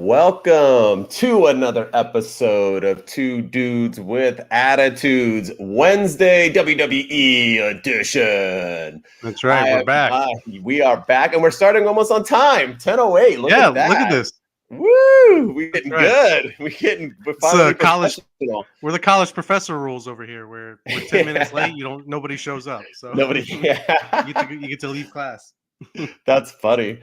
Welcome to another episode of Two Dudes with Attitudes, Wednesday WWE edition. That's right. We're back. We are back, and we're starting almost on time. 10:08. Look at that. Look at this. Woo! We're getting good. We're finally professional. We're the college professor rules over here, where we're 10 minutes late. Nobody shows up. So nobody. Yeah. you get to leave class. That's funny.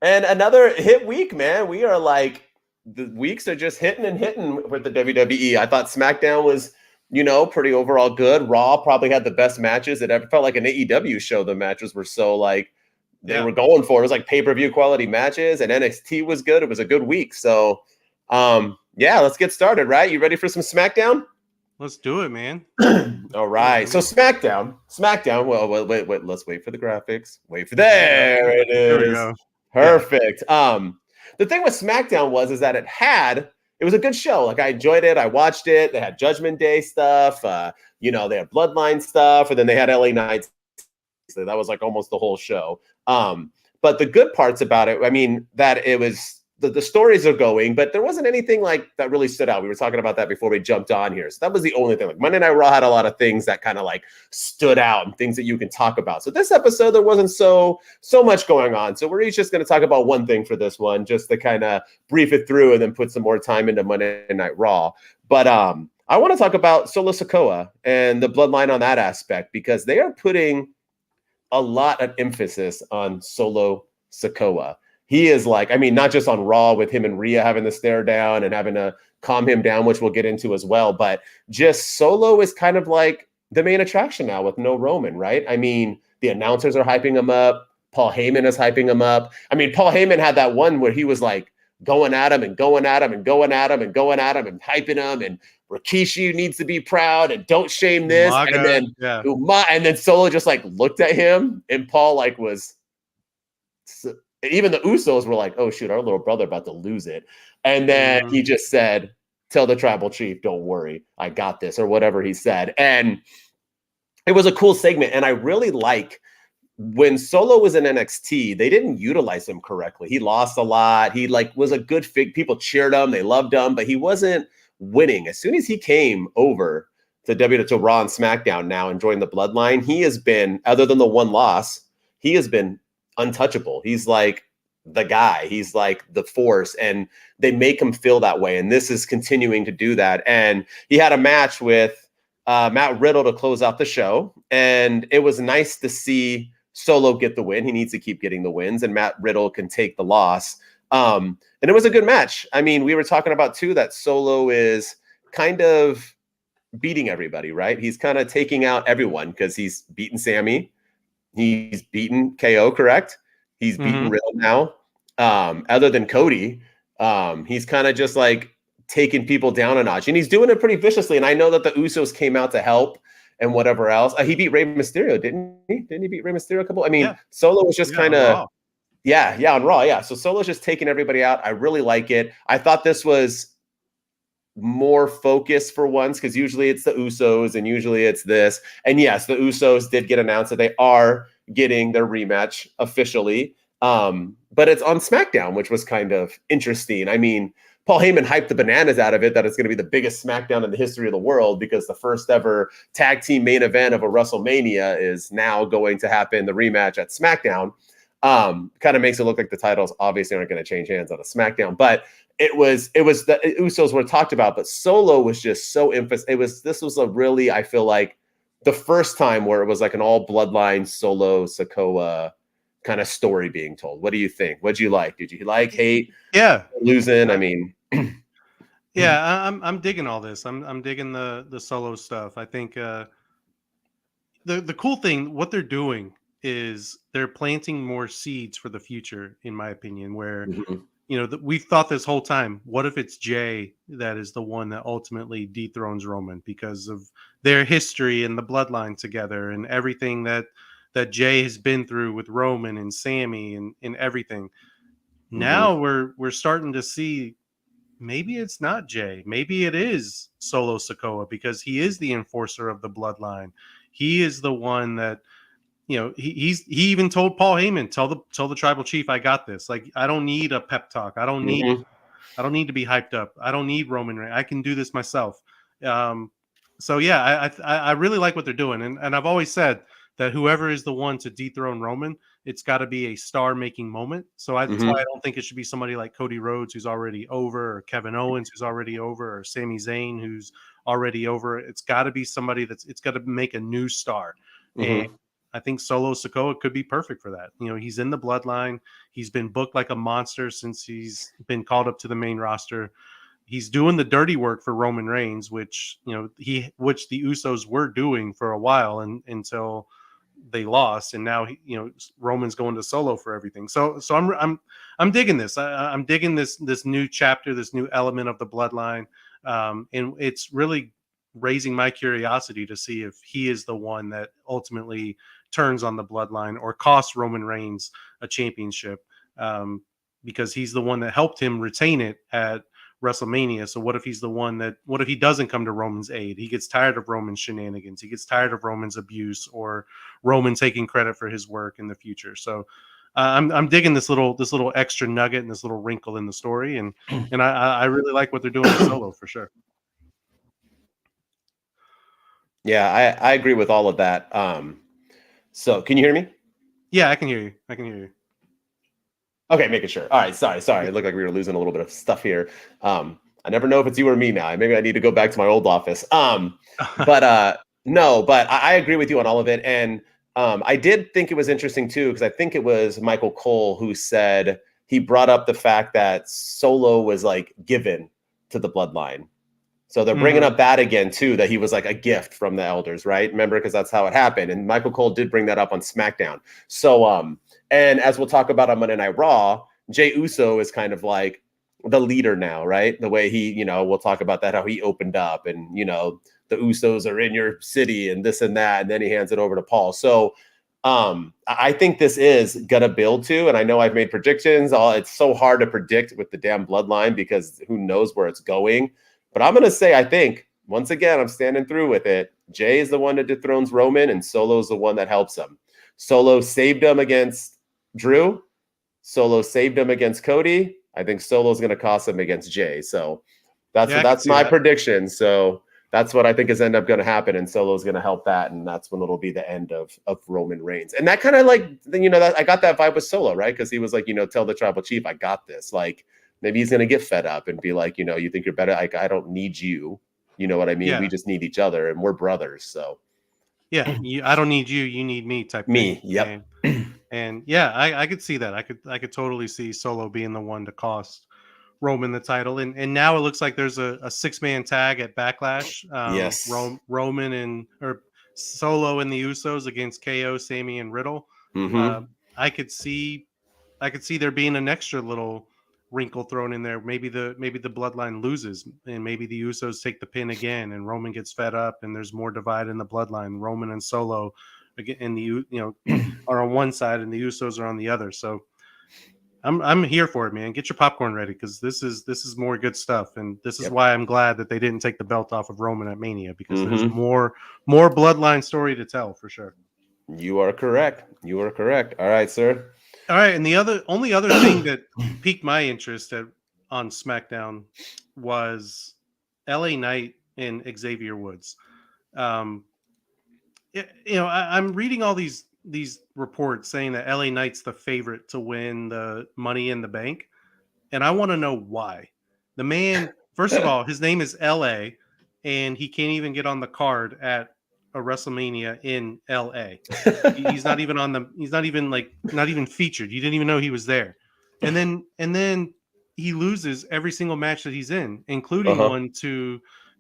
And another hit week, man. We are like, the weeks are just hitting with the WWE. I thought SmackDown was, pretty overall good. Raw probably had the best matches. It ever felt like an AEW show. The matches were so like they were going for it. It was like pay-per-view quality matches, and NXT was good. It was a good week. So, let's get started. Right? You ready for some SmackDown? Let's do it, man. All right. So SmackDown. Well, wait. Let's wait for the graphics. There it is. There we go. Perfect. The thing with SmackDown was that it was a good show. Like, I enjoyed it. I watched it. They had Judgment Day stuff. They had Bloodline stuff, and then they had LA Knight. So that was like almost the whole show. But the good parts about it, I mean, that it was the stories are going, but there wasn't anything like that really stood out. We were talking about that before we jumped on here. So that was the only thing. Like, Monday Night Raw had a lot of things that kind of like stood out and things that you can talk about. So this episode, there wasn't so much going on. So we're each just going to talk about one thing for this one, just to kind of brief it through and then put some more time into Monday Night Raw. But I want to talk about Solo Sikoa and the bloodline on that aspect, because they are putting a lot of emphasis on Solo Sikoa. He is like, I mean, not just on Raw with him and Rhea having to stare down and having to calm him down, which we'll get into as well. But just Solo is kind of like the main attraction now with no Roman, right? I mean, the announcers are hyping him up. Paul Heyman is hyping him up. I mean, Paul Heyman had that one where he was like going at him and going at him and going at him and going at him and hyping him, and Rikishi needs to be proud and don't shame this. And then Solo just like looked at him, and Paul like was... Even the Usos were like, oh, shoot, our little brother about to lose it. And then he just said, tell the tribal chief, don't worry, I got this, or whatever he said. And it was a cool segment. And I really like when Solo was in NXT, they didn't utilize him correctly. He lost a lot. He like was a good fig. People cheered him. They loved him, but he wasn't winning. As soon as he came over to Raw and SmackDown now and joined the bloodline, he has been, other than the one loss, he has been untouchable. He's like the guy. He's like the force, and they make him feel that way. And this is continuing to do that. And he had a match with Matt Riddle to close out the show, and it was nice to see Solo get the win. He needs to keep getting the wins, and Matt Riddle can take the loss. And it was a good match. I mean, we were talking about too that Solo is kind of beating everybody, right? He's kind of taking out everyone because he's beaten Sammy. He's beaten KO, correct? He's beaten Riddle now. Other than Cody, he's kind of just like taking people down a notch, and he's doing it pretty viciously. And I know that the Usos came out to help and whatever else. He beat Rey Mysterio, didn't he? Didn't he beat Rey Mysterio a couple? I mean, Solo was just kind of, on Raw. Yeah. So Solo's just taking everybody out. I really like it. I thought this was more focused for once, because usually it's the Usos and usually it's this. And yes, the Usos did get announced that they are getting their rematch officially. But it's on SmackDown, which was kind of interesting. I mean, Paul Heyman hyped the bananas out of it that it's going to be the biggest SmackDown in the history of the world, because the first ever tag team main event of a WrestleMania is now going to happen, the rematch at SmackDown. Kind of makes it look like the titles obviously aren't going to change hands on a SmackDown, but it was the Usos were talked about, but Solo was just so this was a really, I feel like, the first time where it was like an all bloodline Solo Sikoa kind of story being told. What do you think? What'd you like? Did you like, hate? Yeah. Losing? I mean, yeah, I'm digging all this. I'm digging the Solo stuff. I think the cool thing, what they're doing is they're planting more seeds for the future, in my opinion, where we've thought this whole time, what if it's Jay that is the one that ultimately dethrones Roman because of their history and the bloodline together and everything that Jay has been through with Roman and Sammy and everything. Mhm. Now we're starting to see maybe it's not Jay. Maybe it is Solo Sikoa because he is the enforcer of the bloodline. He is the one that he even told Paul Heyman, tell the tribal chief I got this. Like I don't need a pep talk. Mhm. I don't need to be hyped up. I don't need Roman Reigns. I can do this myself. Um, so yeah, I really like what they're doing, and I've always said that whoever is the one to dethrone Roman, it's got to be a star-making moment. That's why I Mhm. don't think it should be somebody like Cody Rhodes who's already over, or Kevin Owens who's already over, or Sami Zayn who's already over. It's got to be somebody it's got to make a new star, and Mhm. I think Solo Sikoa could be perfect for that. He's in the bloodline. He's been booked like a monster since he's been called up to the main roster. He's doing the dirty work for Roman Reigns, which which the Usos were doing for a while and until they lost, and now Roman's going to Solo for everything. So I'm digging this. I'm digging this new chapter, this new element of the bloodline, and it's really raising my curiosity to see if he is the one that ultimately turns on the bloodline or costs Roman Reigns a championship, because he's the one that helped him retain it at WrestleMania. So what if he's the one what if he doesn't come to Roman's aid? He gets tired of Roman's shenanigans. He gets tired of Roman's abuse or Roman taking credit for his work in the future. So I'm digging this little extra nugget and this little wrinkle in the story, and I really like what they're doing with Solo for sure. Yeah, I agree with all of that. So can you hear me? Yeah, I can hear you. I can hear you. Okay, making sure. All right, sorry. Yeah. It looked like we were losing a little bit of stuff here. I never know if it's you or me now. Maybe I need to go back to my old office. But no, but I agree with you on all of it. And I did think it was interesting too, because I think it was Michael Cole who said he brought up the fact that Solo was like given to the bloodline. So they're bringing Hmm. up that again too, that he was like a gift from the elders, right? Remember, because that's how it happened. And Michael Cole did bring that up on SmackDown. So and as we'll talk about on Monday Night Raw, Jey Uso is kind of like the leader now, right? The way he, we'll talk about that, how he opened up and, the Usos are in your city and this and that. And then he hands it over to Paul. So I think this is going to build to, and I know I've made predictions. It's so hard to predict with the damn bloodline because who knows where it's going. But I'm going to say, I think, once again, I'm standing through with it. Jay is the one that dethrones Roman, and Solo's the one that helps him. Solo saved him against Drew. Solo saved him against Cody. I think Solo's going to cost him against Jay. So Yeah, I could that's see my that. prediction. So that's what I think is end up going to happen, and Solo's going to help that, and that's when it'll be the end of Roman Reigns. And that kind of like that I got that vibe with Solo, right? Because he was like, tell the tribal chief I got this. Like maybe he's going to get fed up and be like, you think you're better? Like I don't need you. You know what I mean? We Yeah, just need each other, and we're brothers. So yeah. I don't need you. You need me, type thing. me, yep. And yeah, I could see that. I could totally see Solo being the one to cost Roman the title. And now it looks like there's a 6-man tag at Backlash. Yes. Roman and or Solo and the Usos against KO, Sammy, and Riddle. Uh, Mm-hmm. I could see there being an extra little wrinkle thrown in there. Maybe the bloodline loses, and maybe the Usos take the pin again, and Roman gets fed up, and there's more divide in the bloodline. Roman and Solo again, and are on one side, and the Usos are on the other. So I'm here for it, man. Get your popcorn ready because this is more good stuff, and this is Yep. why I'm glad that they didn't take the belt off of Roman at Mania because there's Mm-hmm. more bloodline story to tell for sure. You are correct. You are correct. All right, sir. All right, and the only other thing that piqued my interest on SmackDown was LA Knight and Xavier Woods. Um, I'm reading all these reports saying that LA Knight's the favorite to win the Money in the Bank, and I want to know why. The man, first of all, his name is LA, and he can't even get on the card at a WrestleMania in LA. He's not even on the. He's not even not even featured. You didn't even know he was there, and then he loses every single match that he's in, including Uh-huh. one to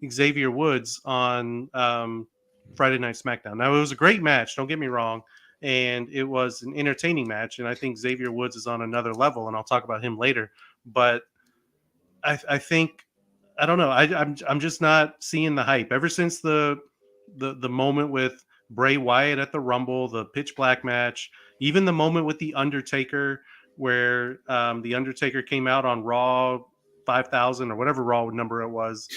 Xavier Woods on Friday Night SmackDown. Now it was a great match. Don't get me wrong, and it was an entertaining match. And I think Xavier Woods is on another level, and I'll talk about him later. but I think I don't know. I'm just not seeing the hype ever since the moment with Bray Wyatt at the Rumble, the pitch black match, even the moment with the Undertaker where the Undertaker came out on Raw 5,000 or whatever Raw number it was,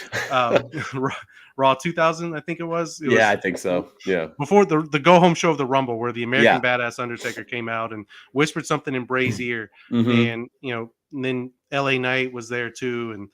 Raw 2,000 I think it was. It Yeah, was I think so. Yeah. before the go home show of the Rumble where the American Yeah. Badass Undertaker came out and whispered something in Bray's ear, Mm-hmm. and and then LA Knight was there too, and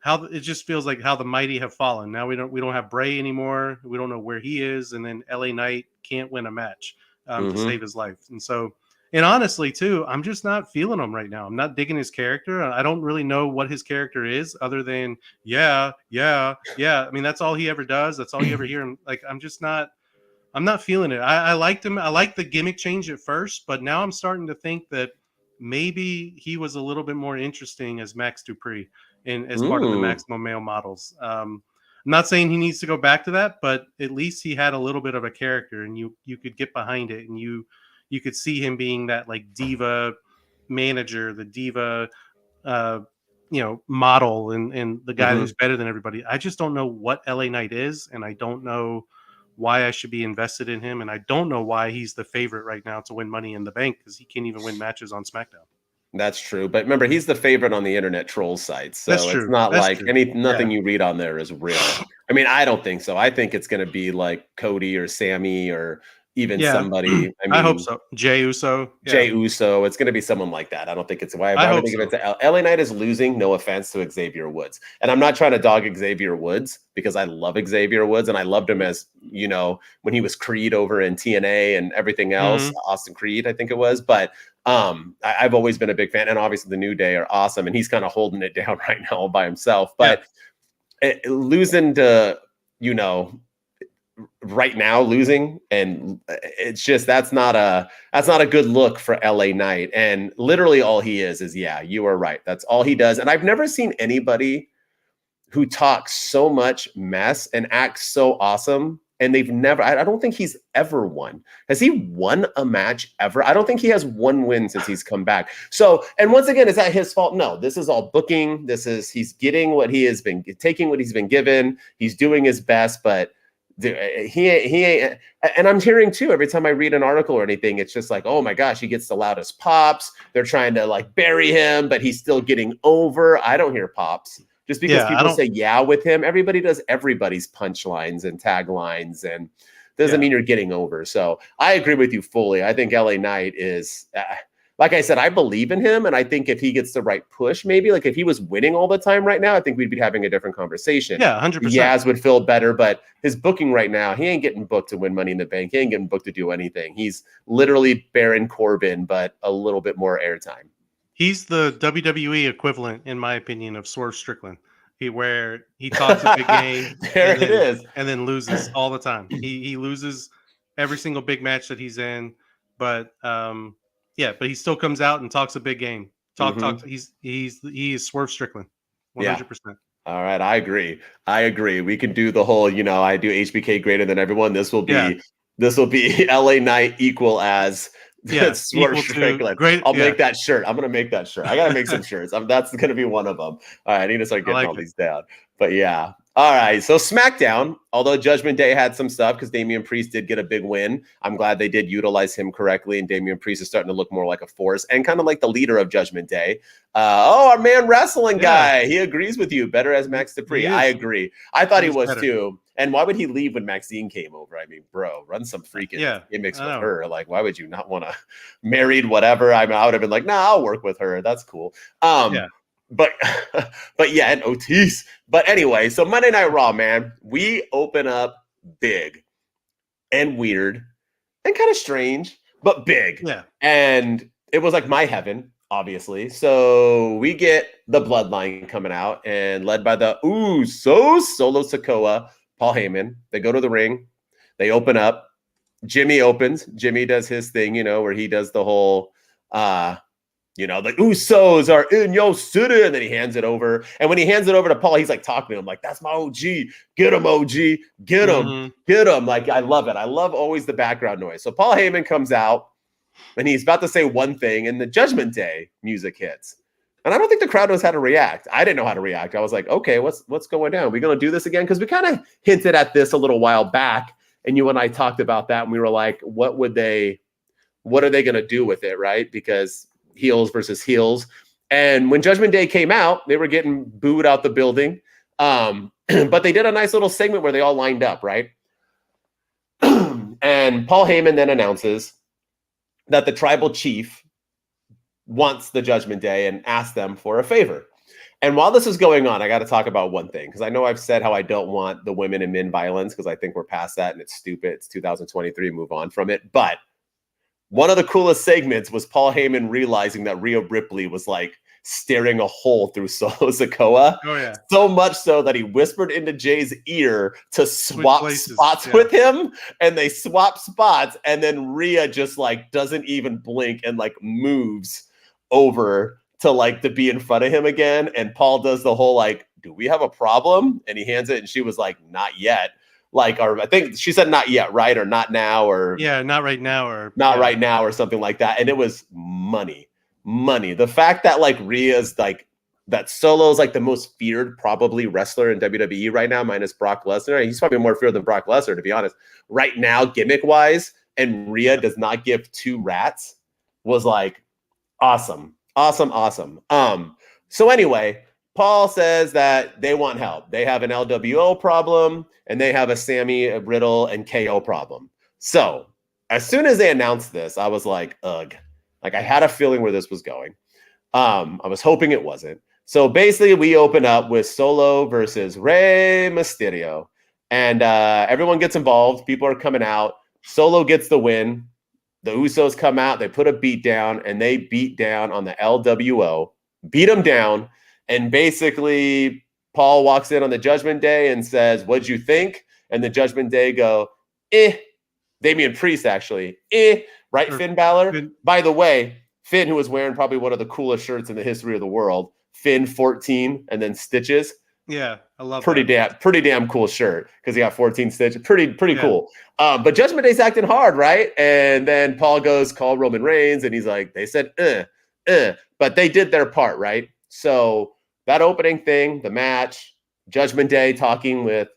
how it just feels like how the mighty have fallen. Now we don't have Bray anymore. We don't know where he is, and then LA Knight can't win a match to Mm-hmm. save his life. And so, and honestly, too, I'm just not feeling him right now. I'm not digging his character. I don't really know what his character is, other than yeah, yeah, yeah. I mean, that's all he ever does. That's all you ever hear him. Like, I'm just not. I'm not feeling it. I liked him. I liked the gimmick change at first, but now I'm starting to think that maybe he was a little bit more interesting as Max Dupree and as part of the Mm. Maximum Male models. I'm not saying he needs to go back to that, but at least he had a little bit of a character, and you could get behind it, and you could see him being that like diva manager, the diva model, and the guy Mm-hmm. who's better than everybody. I just don't know what LA Knight is, and I don't know why I should be invested in him, and I don't know why he's the favorite right now to win Money in the Bank, because he can't even win matches on SmackDown. That's true. But remember, he's the favorite on the internet troll sites. That's So it's true. not That's like true. nothing Yeah. you read on there is real. I mean, I don't think so. I think it's going to be like Cody or Sammy or even Yeah. somebody. I I hope mean, so. Jay Uso. Yeah. Jay Uso. It's going to be someone like that. I don't think it's why I would hope they give it so. to LA Knight is losing. No offense to Xavier Woods. And I'm not trying to dog Xavier Woods because I love Xavier Woods and I loved him as, when he was Creed over in TNA and everything else, Mhm. Austin Creed, I think it was. But I've always been a big fan. And obviously the New Day are awesome. And he's kind of holding it down right now all by himself. But losing to, right now losing, and it's just that's not a good look for LA Knight. And literally all he is yeah, you are right, that's all he does. And I've never seen anybody who talks so much mess and acts so awesome, and they've never I don't think he's ever won. Has he won a match ever? I don't think he has one win since he's come back. So, and once again, is that his fault? No, this is all booking. He's getting what he has been taking, what he's been given. He's doing his best, but he ain't. And I'm hearing too, every time I read an article or anything, it's just like, oh my gosh, he gets the loudest pops. They're trying to like bury him, but he's still getting over. I don't hear pops. Just because Yeah, I people don't. say yeah with him, everybody does everybody's punchlines and taglines, and doesn't Yeah. mean you're getting over. So I agree with you fully. I think LA Knight is, like I said, I believe in him. And I think if he gets the right push, maybe like if he was winning all the time right now, I think we'd be having a different conversation. Yeah, 100%. Yaz would feel better, but his booking right now, he ain't getting booked to win Money in the Bank. He ain't getting booked to do anything. He's literally Baron Corbin, but a little bit more airtime. He's the WWE equivalent, in my opinion, of Swerve Strickland. Where he talks a big game There it is. and then loses all the time. He loses every single big match that he's in, but but he still comes out and talks a big game. He is Swerve Strickland, 100%. All right, I agree. We can do the whole, I do HBK greater than everyone. This will be LA Knight equal as Swerve Strickland. I'll make that shirt. I'm gonna make that shirt. I gotta make some shirts. That's gonna be one of them. All right, I need to start getting all these down. But yeah. All right. So SmackDown, although Judgment Day had some stuff because Damian Priest did get a big win. I'm glad they did utilize him correctly, and Damian Priest is starting to look more like a force and kind of like the leader of Judgment Day. Our man wrestling guy, he agrees with you. Better as Max Dupree. I agree. I thought he was better too. And why would he leave when Maxine came over? I mean, bro, run some freaking gimmicks with her. Like, why would you not want to married whatever? I would have been like, nah, I'll work with her. That's cool. But yeah, and Otis. But anyway, so Monday Night Raw, man, we open up big and weird and kind of strange, but big. Yeah. And it was like my heaven, obviously. So we get the Bloodline coming out and led by the Usos, Solo Sikoa, Paul Heyman. They go to the ring. They open up. Jimmy opens. Jimmy does his thing, where he does the whole the Usos are in your city, and then he hands it over. And when he hands it over to Paul, he's like talking to him like, that's my OG. Get him, OG. Get him. Get him. Like, I love it. I love always the background noise. So Paul Heyman comes out, and he's about to say one thing, and the Judgment Day music hits. And I don't think the crowd knows how to react. I didn't know how to react. I was like, okay, what's going down? Are we going to do this again? Because we kind of hinted at this a little while back, and you and I talked about that, and we were like, what are they going to do with it, right? Because heels versus heels. And when Judgment Day came out, they were getting booed out the building. But they did a nice little segment where they all lined up, right? And Paul Heyman then announces that the tribal chief wants the Judgment Day and asks them for a favor. And while this is going on, I got to talk about one thing, because I know I've said how I don't want the women and men violence, because I think we're past that and it's stupid. It's 2023, move on from it. But one of the coolest segments was Paul Heyman realizing that Rhea Ripley was like staring a hole through Solo Sikoa. Oh, yeah. So much so that he whispered into Jay's ear to swap spots yeah. with him, and they swap spots, and then Rhea just like doesn't even blink and like moves over to like to be in front of him again. And Paul does the whole like, do we have a problem? And he hands it, and she was like, not yet. Like, or I think she said not yet, right? Or not now, or not right now, or not right now, or something like that. And it was money. The fact that like Rhea's like that Solo's like the most feared probably wrestler in WWE right now, minus Brock Lesnar. He's probably more feared than Brock Lesnar, to be honest, right now, gimmick wise. And Rhea does not give two rats was like awesome. So anyway, Paul says that they want help. They have an LWO problem, and they have a Sammy, a Riddle, and KO problem. So as soon as they announced this, I was like, ugh. Like, I had a feeling where this was going. I was hoping it wasn't. So basically, we open up with Solo versus Rey Mysterio. And everyone gets involved. People are coming out. Solo gets the win. The Usos come out. They put a beat down, and they beat down on the LWO. Beat them down. And basically, Paul walks in on the Judgment Day and says, what'd you think? And the Judgment Day go, Damian Priest, actually. Right, Finn Balor? By the way, Finn, who was wearing probably one of the coolest shirts in the history of the world, Finn 14 and then stitches. Yeah, I love pretty damn cool shirt, because he got 14 stitches. Pretty cool. But Judgment Day's acting hard, right? And then Paul goes, call Roman Reigns, and he's like, they said, but they did their part, right? So that opening thing, the match, Judgment Day talking with,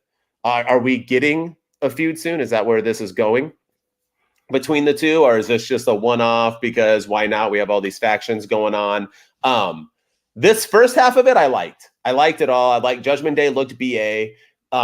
are we getting a feud soon? Is that where this is going between the two? Or is this just a one-off because why not? We have all these factions going on. This first half of it, I liked it all. I liked Judgment Day looked BA.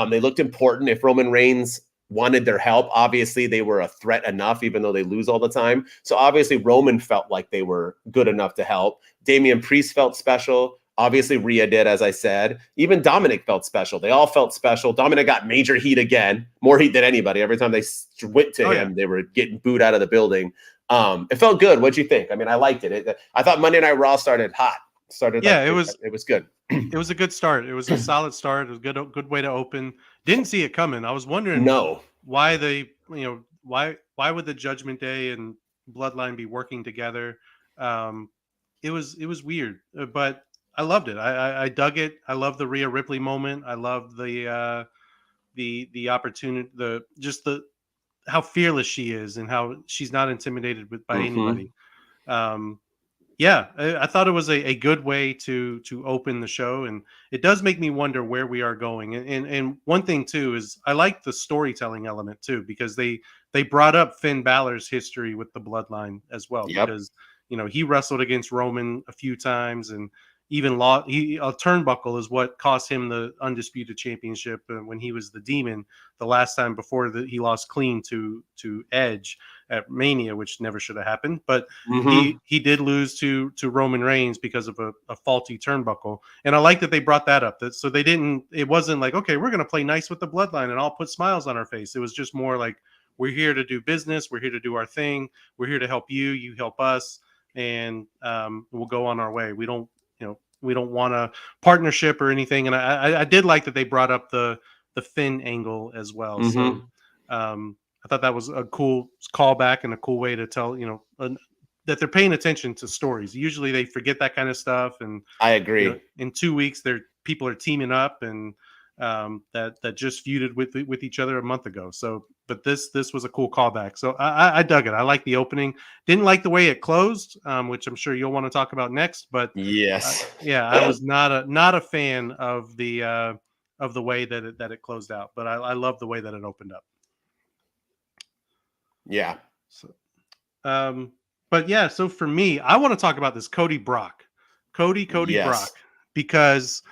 They looked important. If Roman Reigns wanted their help, obviously they were a threat enough, even though they lose all the time. So obviously Roman felt like they were good enough to help. Damian Priest felt special. Obviously Rhea did, as I said. Even Dominic felt special. They all felt special. Dominic got major heat again, more heat than anybody. Every time they went to him, they were getting booed out of the building. It felt good. What'd you think? I mean, I liked it. I thought Monday Night Raw started hot. It was good. It was a good start. It was a solid start. It was a good way to open. Didn't see it coming. I was wondering why why would the Judgment Day and Bloodline be working together? It was weird, but I loved it. I dug it. I love the Rhea Ripley moment. I love the opportunity, how fearless she is and how she's not intimidated by anybody. I thought it was a good way to open the show, and it does make me wonder where we are going. And one thing too is I like the storytelling element too, because they brought up Finn Balor's history with the Bloodline as well, because he wrestled against Roman a few times and even lost. A turnbuckle is what cost him the Undisputed Championship when he was the Demon the last time before he lost clean to Edge at Mania, which never should have happened. But he did lose to Roman Reigns because of a faulty turnbuckle. And I like that they brought that up. So it wasn't like, okay, we're going to play nice with the Bloodline and all put smiles on our face. It was just more like, we're here to do business. We're here to do our thing. We're here to help you. You help us. And we'll go on our way. We don't want a partnership or anything. And I did like that they brought up the Finn angle as well. So I thought that was a cool callback and a cool way to tell, that they're paying attention to stories. Usually they forget that kind of stuff. And I agree. In 2 weeks, people are teaming up, and that just feuded with each other a month ago. So, but this was a cool callback. So I dug it. I like the opening. Didn't like the way it closed, which I'm sure you'll want to talk about next. But Yes. yeah, I was not a fan of the way that it closed out. But I love the way that it opened up. Yeah. So, but yeah, so for me, I want to talk about this Cody Brock, Cody Yes. Brock, because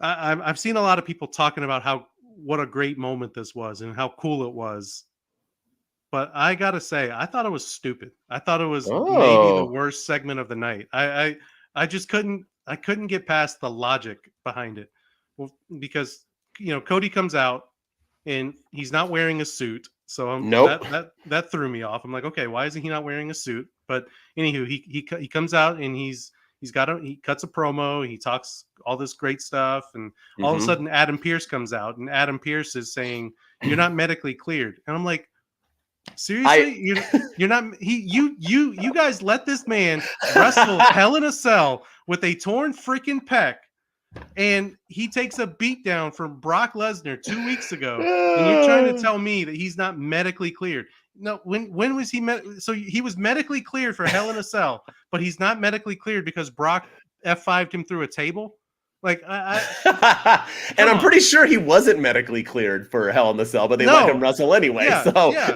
I've seen a lot of people talking about what a great moment this was and how cool it was. But I gotta say, I thought it was stupid. I thought it was maybe the worst segment of the night. I just couldn't get past the logic behind it. Well, because Cody comes out and he's not wearing a suit. So Nope. that threw me off. I'm like, okay, why isn't he not wearing a suit? But anywho, he comes out and he cuts a promo. He talks all this great stuff, and all of a sudden Adam Pearce comes out, and Adam Pearce is saying, "You're not medically cleared," and I'm like, seriously, you're not. You guys let this man wrestle Hell in a Cell with a torn freaking pec. And he takes a beat down from Brock Lesnar 2 weeks ago, and you're trying to tell me that he's not medically cleared. No, when was he so he was medically cleared for Hell in a Cell, but he's not medically cleared because Brock F5'd him through a table? Like and I'm pretty sure he wasn't medically cleared for Hell in the Cell, but they let him wrestle anyway,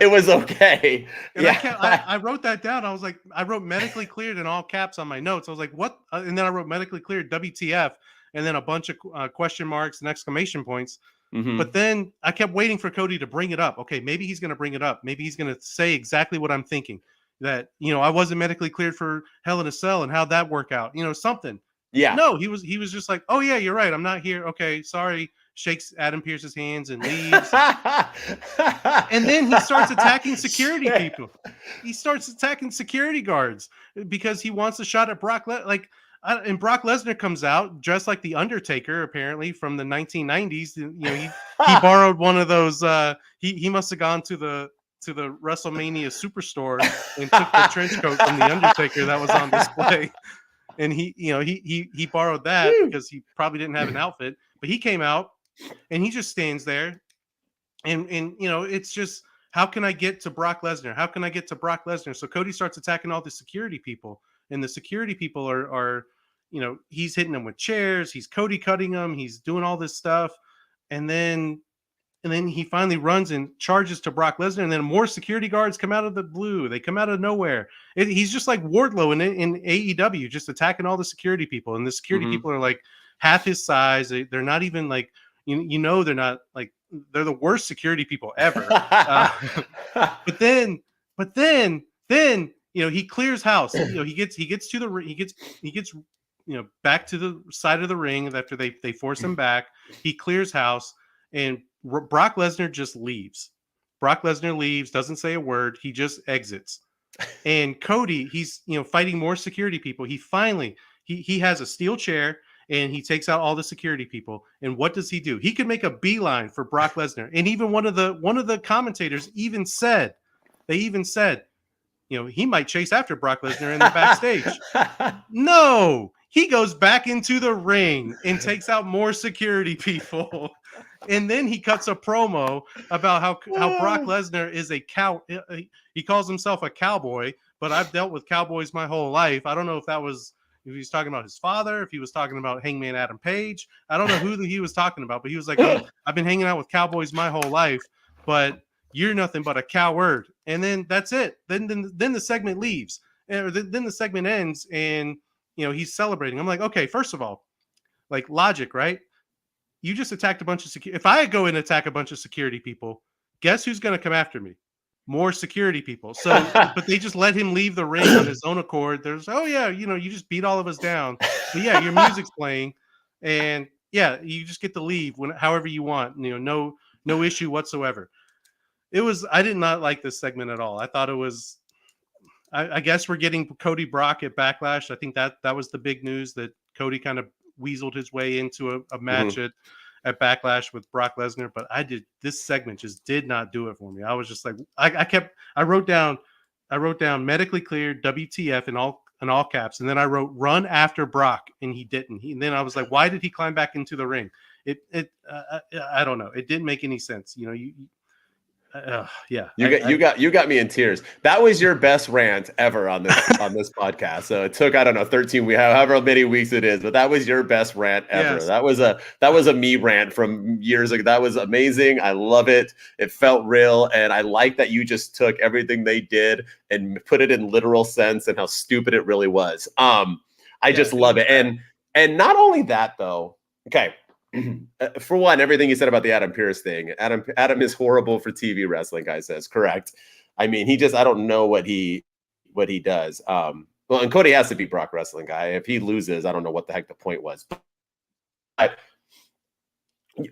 it was okay. And I wrote that down. I was like, I wrote medically cleared in all caps on my notes. I was like, what? And then I wrote medically cleared WTF. And then a bunch of question marks and exclamation points. But then I kept waiting for Cody to bring it up. Okay, maybe he's going to bring it up. Maybe he's going to say exactly what I'm thinking. That, I wasn't medically cleared for Hell in a Cell and how'd that work out? Something. Yeah. No, he was just like, oh yeah, you're right. I'm not here. Okay, sorry. Shakes Adam Pearce's hands and leaves. And then he starts attacking security people. He starts attacking security guards because he wants a shot at Brock. And Brock Lesnar comes out dressed like the Undertaker, apparently from the 1990s. He borrowed one of those. He must have gone to the WrestleMania Superstore and took the trench coat from the Undertaker that was on display. And he borrowed that because he probably didn't have an outfit. But he came out and he just stands there, and it's just, how can I get to Brock Lesnar? How can I get to Brock Lesnar? So Cody starts attacking all the security people. And the security people are he's hitting them with chairs. He's Cody cutting them. He's doing all this stuff. And then he finally runs and charges to Brock Lesnar. And then more security guards come out of the blue. They come out of nowhere. He's just like Wardlow in AEW, just attacking all the security people. And the security people are like half his size. They're not even like, they're not like, they're the worst security people ever. But then he clears house. He gets back to the side of the ring after they force him back. He clears house, and Brock Lesnar just leaves. Brock Lesnar leaves, doesn't say a word. He just exits. And Cody, he's fighting more security people. He finally he has a steel chair, and he takes out all the security people. And what does he do? He could make a beeline for Brock Lesnar. And even one of the commentators even said, he might chase after Brock Lesnar in the backstage. No, he goes back into the ring and takes out more security people. And then he cuts a promo about how Brock Lesnar is a cow. He calls himself a cowboy, but I've dealt with cowboys my whole life. I don't know if he's talking about his father, if he was talking about Hangman Adam Page. I don't know who he was talking about, but he was like, I've been hanging out with cowboys my whole life, but you're nothing but a coward. And then that's it. Then the segment leaves. Then the segment ends, and he's celebrating. I'm like, okay, first of all, like, logic, right? You just attacked a bunch of security. If I go and attack a bunch of security people, guess who's going to come after me? More security people. So, but they just let him leave the ring on his own accord. There's, oh yeah, you just beat all of us down. But yeah, your music's playing, and yeah, you just get to leave however you want. No issue whatsoever. I did not like this segment at all. I thought it was, I guess we're getting Cody Brock at Backlash. I think that was the big news, that Cody kind of weaseled his way into a match at Backlash with Brock Lesnar. But this segment just did not do it for me. I was just like, I wrote down medically cleared WTF in all caps. And then I wrote run after Brock, and he didn't. And then I was like, why did he climb back into the ring? I don't know. It didn't make any sense. Yeah. You got me in tears. That was your best rant ever on this podcast. So it took, I don't know, 13 weeks, however many weeks it is, but that was your best rant ever. Yes. That was a me rant from years ago. That was amazing. I love it. It felt real, and I like that you just took everything they did and put it in literal sense and how stupid it really was. I just love it. And not only that though. Okay. For one, everything you said about the Adam Pearce thing, Adam is horrible for TV wrestling, guy says. Correct. I mean, I don't know what he does. Well, and Cody has to beat Brock wrestling guy. If he loses, I don't know what the heck the point was. But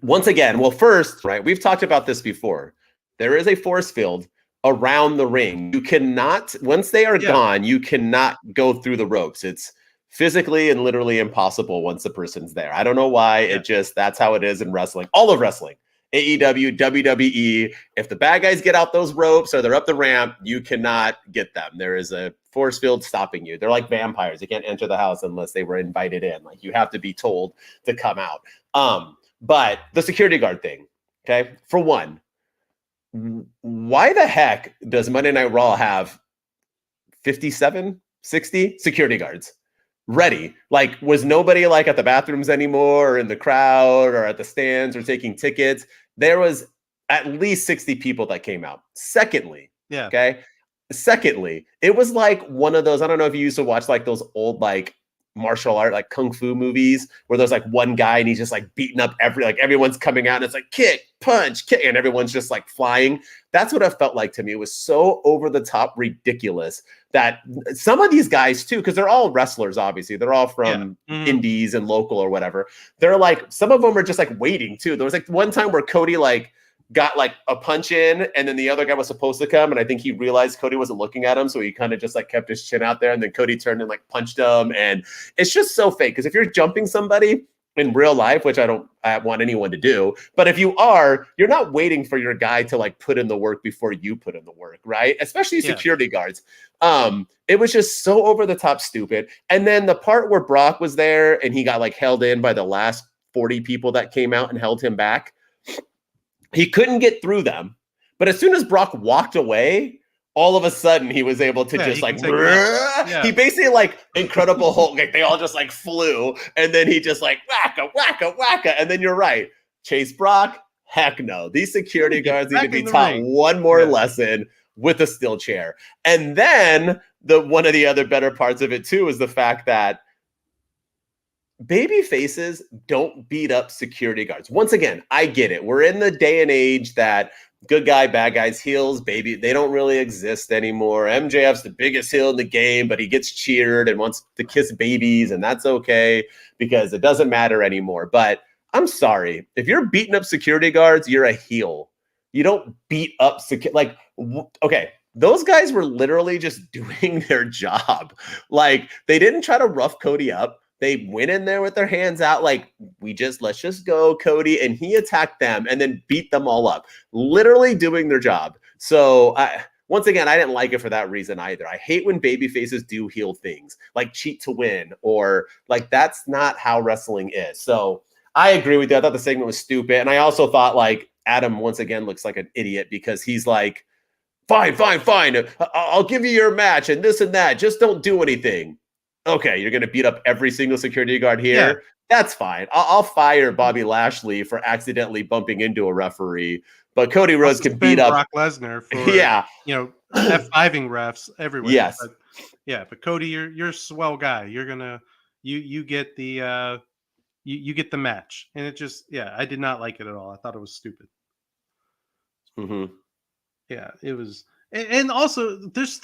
once again, well, first, right, we've talked about this before. There is a force field around the ring. You cannot, once they are gone, you cannot go through the ropes. It's physically and literally impossible once the person's there. I don't know why. That's how it is in wrestling. All of wrestling. AEW, WWE. If the bad guys get out those ropes or they're up the ramp, you cannot get them. There is a force field stopping you. They're like vampires. You can't enter the house unless they were invited in. Like, you have to be told to come out. But the security guard thing, okay? For one, why the heck does Monday Night Raw have 57, 60 security guards ready? Like, was nobody like at the bathrooms anymore or in the crowd or at the stands or taking tickets? There was at least 60 people that came out. Secondly, it was like one of those, I don't know if you used to watch like those old like martial art, like kung fu movies where there's like one guy and he's just like beating up everyone's coming out and it's like kick, punch, kick, and everyone's just like flying. That's what it felt like to me. It was so over the top ridiculous that some of these guys too, because they're all wrestlers, obviously. They're all from indies and local or whatever. They're like, some of them are just like waiting too. There was like one time where Cody like got like a punch in and then the other guy was supposed to come and I think he realized Cody wasn't looking at him, so he kind of just like kept his chin out there and then Cody turned and like punched him. And it's just so fake, because if you're jumping somebody in real life, which I don't want anyone to do, but if you are, you're not waiting for your guy to like put in the work before you put in the work, right? Especially security guards. It was just so over the top stupid. And then the part where Brock was there and he got like held in by the last 40 people that came out and held him back. He couldn't get through them, but as soon as Brock walked away, all of a sudden he was able to just like, he basically like Incredible Hulk, like they all just like flew, and then he just like whacka, whacka, whacka. And then you're right, Chase Brock, heck no. These security guards need to be taught one more lesson with a steel chair. And then one of the other better parts of it too is the fact that baby faces don't beat up security guards. Once again, I get it. We're in the day and age that good guy, bad guys, heels, baby, they don't really exist anymore. MJF's the biggest heel in the game, but he gets cheered and wants to kiss babies, and that's okay because it doesn't matter anymore. But I'm sorry, if you're beating up security guards, you're a heel. You don't beat up okay. Those guys were literally just doing their job. Like, they didn't try to rough Cody up. They went in there with their hands out, like, let's just go, Cody. And he attacked them and then beat them all up, literally doing their job. So once again, I didn't like it for that reason either. I hate when baby faces do heel things, like cheat to win, or like, that's not how wrestling is. So I agree with you. I thought the segment was stupid. And I also thought like Adam once again looks like an idiot because he's like, fine. I'll give you your match and this and that. Just don't do anything. Okay, you're going to beat up every single security guard here? Yeah. That's fine. I'll fire Bobby Lashley for accidentally bumping into a referee, but Cody Rhodes can beat up Brock Lesnar for F5ing refs everywhere. Yes. But Cody, you're a swell guy. You're gonna you get the you get the match, and it just I did not like it at all. I thought it was stupid. Mm-hmm. Yeah, it was, and also there's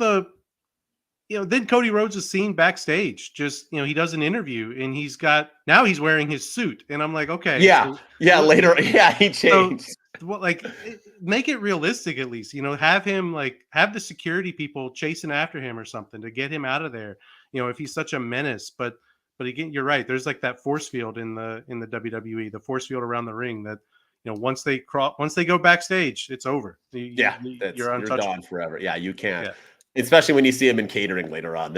then Cody Rhodes is seen backstage. Just, he does an interview and he's wearing his suit. And I'm like, okay. Later. Yeah, he changed. So, make it realistic at least, have him have the security people chasing after him or something to get him out of there. If he's such a menace, but again, you're right. There's like that force field in the WWE, the force field around the ring that, once they go backstage, it's over. You're untouchable. You're gone forever. Yeah, you can't. Yeah. Especially when you see him in catering later on.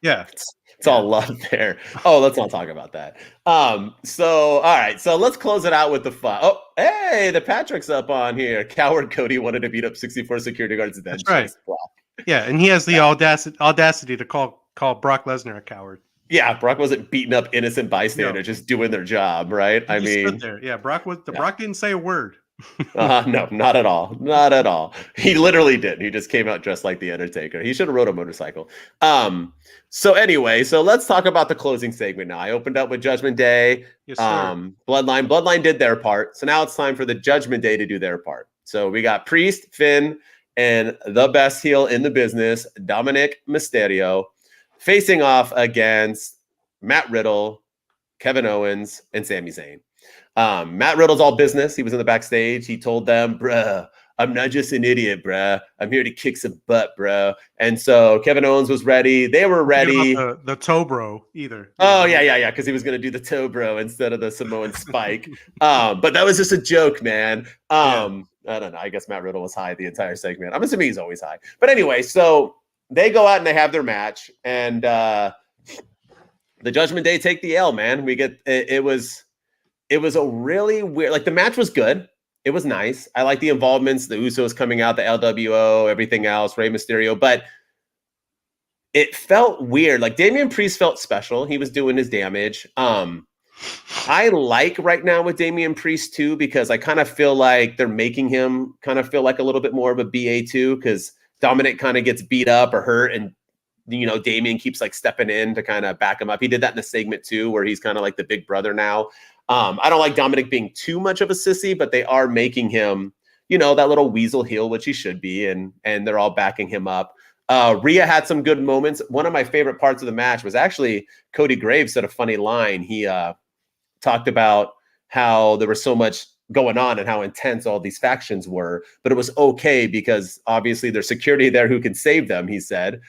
Yeah. It's all love there. Oh, let's not talk about that. So all right, so let's close it out with the fun. Oh, hey, the Patrick's up on here. Coward Cody wanted to beat up 64 security guards and then That's right. chase Brock. Yeah, and he has the audacity to call Brock Lesnar a coward. Yeah, Brock wasn't beating up innocent bystanders, just doing their job, right? He just stood there. Yeah, Brock didn't say a word. No, not at all. Not at all. He literally did. He just came out dressed like the Undertaker. He should have rode a motorcycle. So anyway, so let's talk about the closing segment now. I opened up with Judgment Day. Yes, sir. Bloodline. Bloodline did their part. So now it's time for the Judgment Day to do their part. So we got Priest, Finn, and the best heel in the business, Dominic Mysterio, facing off against Matt Riddle, Kevin Owens, and Sami Zayn. Matt Riddle's all business. He was in the backstage. He told them, bruh, I'm not just an idiot, bruh. I'm here to kick some butt, bro. And so Kevin Owens was ready. They were ready. The toe bro either. Oh, yeah. Because he was going to do the toe bro instead of the Samoan spike. But that was just a joke, man. I don't know. I guess Matt Riddle was high the entire segment. I'm assuming he's always high. But anyway, so they go out and they have their match. And the Judgment Day take the L, man. It was a really weird, like the match was good. It was nice. I like the involvements, the Usos coming out, the LWO, everything else, Rey Mysterio, but it felt weird. Like Damian Priest felt special. He was doing his damage. I like right now with Damian Priest too, because I kind of feel like they're making him kind of feel like a little bit more of a BA2 because Dominic kind of gets beat up or hurt and Damian keeps like stepping in to kind of back him up. He did that in the segment too, where he's kind of like the big brother now. I don't like Dominic being too much of a sissy, but they are making him, that little weasel heel, which he should be, and they're all backing him up. Rhea had some good moments. One of my favorite parts of the match was actually Cody Graves said a funny line. He talked about how there was so much going on and how intense all these factions were, but it was okay because obviously there's security there who can save them, he said.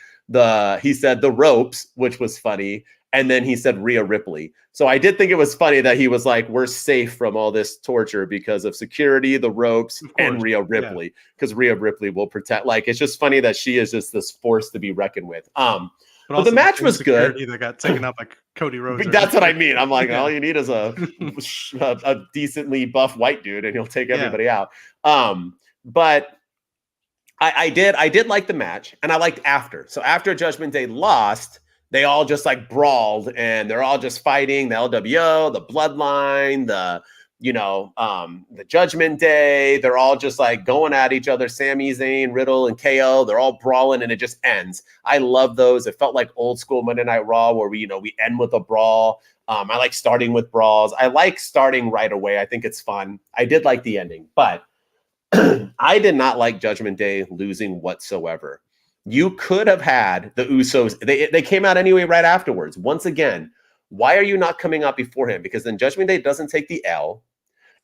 He said the ropes, which was funny. And then he said Rhea Ripley. So I did think it was funny that he was like, we're safe from all this torture because of security, the ropes, and Rhea Ripley. Because Rhea Ripley will protect. Like, it's just funny that she is just this force to be reckoned with. But the match was good. That got taken up like Cody Rhodes. That's what I mean. I'm like, all you need is a decently buff white dude, and he'll take everybody out. But I did like the match, and I liked after. So after Judgment Day lost, they all just like brawled and they're all just fighting the LWO, the Bloodline, the Judgment Day. They're all just like going at each other. Sami Zayn, Riddle, and KO. They're all brawling and it just ends. I love those. It felt like old school Monday Night Raw where we end with a brawl. I like starting with brawls. I like starting right away. I think it's fun. I did like the ending, but I did not like Judgment Day losing whatsoever. You could have had the Usos. They came out anyway right afterwards. Once again, why are you not coming out before him? Because then Judgment Day doesn't take the L.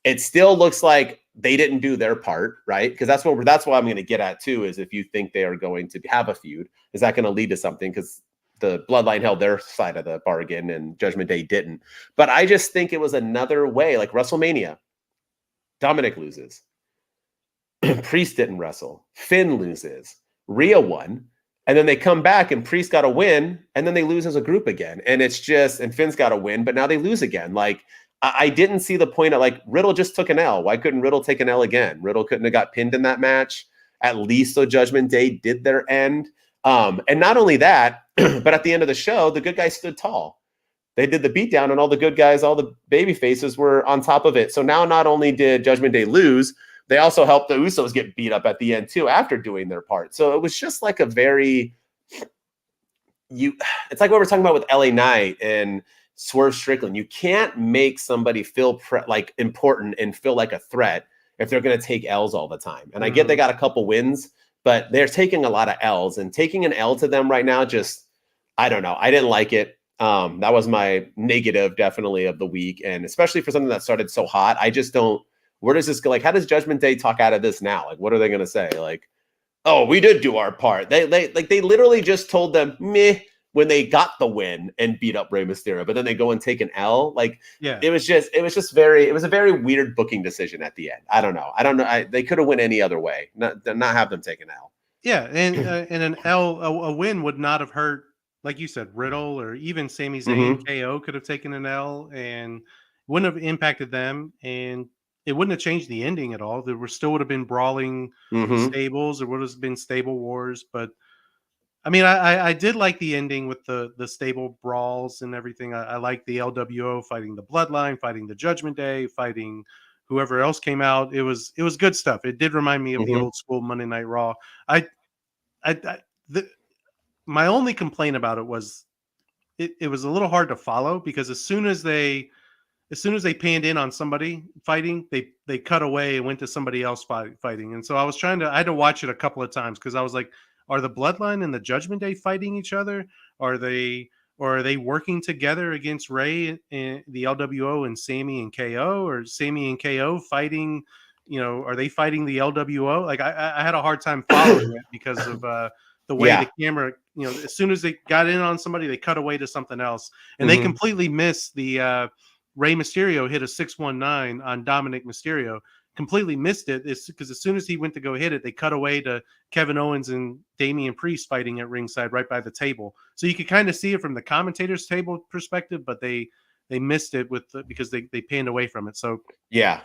It still looks like they didn't do their part, right? Because that's what I'm going to get at too, is if you think they are going to have a feud, is that going to lead to something? Because the Bloodline held their side of the bargain and Judgment Day didn't. But I just think it was another way, like WrestleMania. Dominic loses. Priest didn't wrestle. Finn loses. Rhea won, and then they come back and Priest got a win, and then they lose as a group again. And it's just, and Finn's got a win, but now they lose again. Like, I didn't see the point of like Riddle just took an L. Why couldn't Riddle take an L again? Riddle couldn't have got pinned in that match. At least so Judgment Day did their end. And not only that, but at the end of the show, the good guys stood tall. They did the beatdown, and all the good guys, all the baby faces were on top of it. So now not only did Judgment Day lose, they also helped the Usos get beat up at the end too after doing their part. So it was just like a very it's like what we're talking about with LA Knight and Swerve Strickland. You can't make somebody feel like important and feel like a threat if they're going to take L's all the time. And I get they got a couple wins, but they're taking a lot of L's, and taking an L to them right now, just, I don't know. I didn't like it. That was my negative definitely of the week. And especially for something that started so hot, I just don't, where does this go? Like, how does Judgment Day talk out of this now? Like, what are they going to say? Like, oh, we did do our part. They literally just told them meh when they got the win and beat up Rey Mysterio, but then they go and take an L. Like, it was a very weird booking decision at the end. I don't know. They could have went any other way. Not have them take an L. Yeah, and an a win would not have hurt, like you said, Riddle or even Sami Zayn. Hmm. KO could have taken an L and wouldn't have impacted them, and it wouldn't have changed the ending at all. There were still would have been brawling Hmm. stables. There would have been stable wars, but I mean, I did like the ending with the stable brawls and everything. I like the LWO fighting the Bloodline, fighting the Judgment Day, fighting whoever else came out. It was good stuff. It did remind me of the Hmm. old school Monday Night Raw. I the, my only complaint about it was it was a little hard to follow because as soon as they panned in on somebody fighting, they cut away and went to somebody else fighting. And so I had to watch it a couple of times because I was like, are the Bloodline and the Judgment Day fighting each other? Are they or are they working together against Ray and the LWO and Sammy and KO, or Sammy and KO fighting? Are they fighting the LWO? Like I had a hard time following it because of the way Yeah. the camera. As soon as they got in on somebody, they cut away to something else, and they Hmm. completely missed the. Rey Mysterio hit a 619 on Dominic Mysterio. Completely missed it. It's because as soon as he went to go hit it, they cut away to Kevin Owens and Damian Priest fighting at ringside right by the table. So you could kind of see it from the commentators' table perspective, but they missed it because they panned away from it. So Yeah.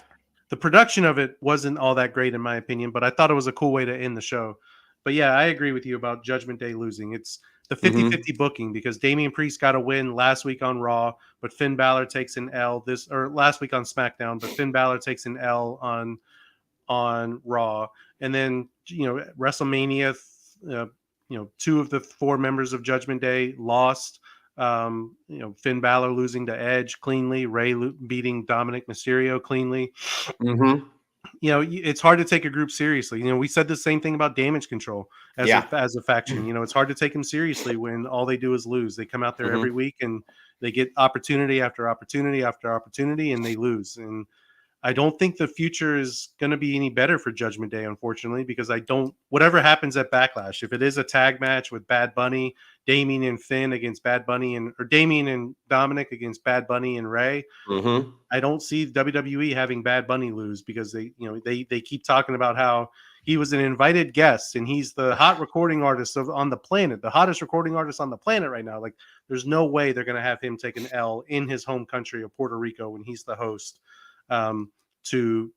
the production of it wasn't all that great in my opinion, but I thought it was a cool way to end the show. But yeah, I agree with you about Judgment Day losing. It's the 50 Hmm. 50 booking because Damian Priest got a win last week on Raw, but Finn Balor takes an L or last week on SmackDown, but Finn Balor takes an L on Raw. And then, WrestleMania, uh, two of the four members of Judgment Day lost. Finn Balor losing to Edge cleanly, Ray beating Dominic Mysterio cleanly. Hmm. It's hard to take a group seriously. We said the same thing about Damage Control as a Yeah. as a faction. It's hard to take them seriously when all they do is lose. They come out there every Hmm. week and they get opportunity after opportunity after opportunity and they lose. And I don't think the future is going to be any better for Judgment Day, unfortunately, because whatever happens at Backlash, if it is a tag match with Bad Bunny, Damien and Finn against Bad Bunny, or Damien and Dominic against Bad Bunny and Ray, Hmm. I don't see WWE having Bad Bunny lose because they keep talking about how he was an invited guest and he's the hot recording artist on the planet, the hottest recording artist on the planet right now. Like, there's no way they're going to have him take an L in his home country of Puerto Rico when he's the host um, to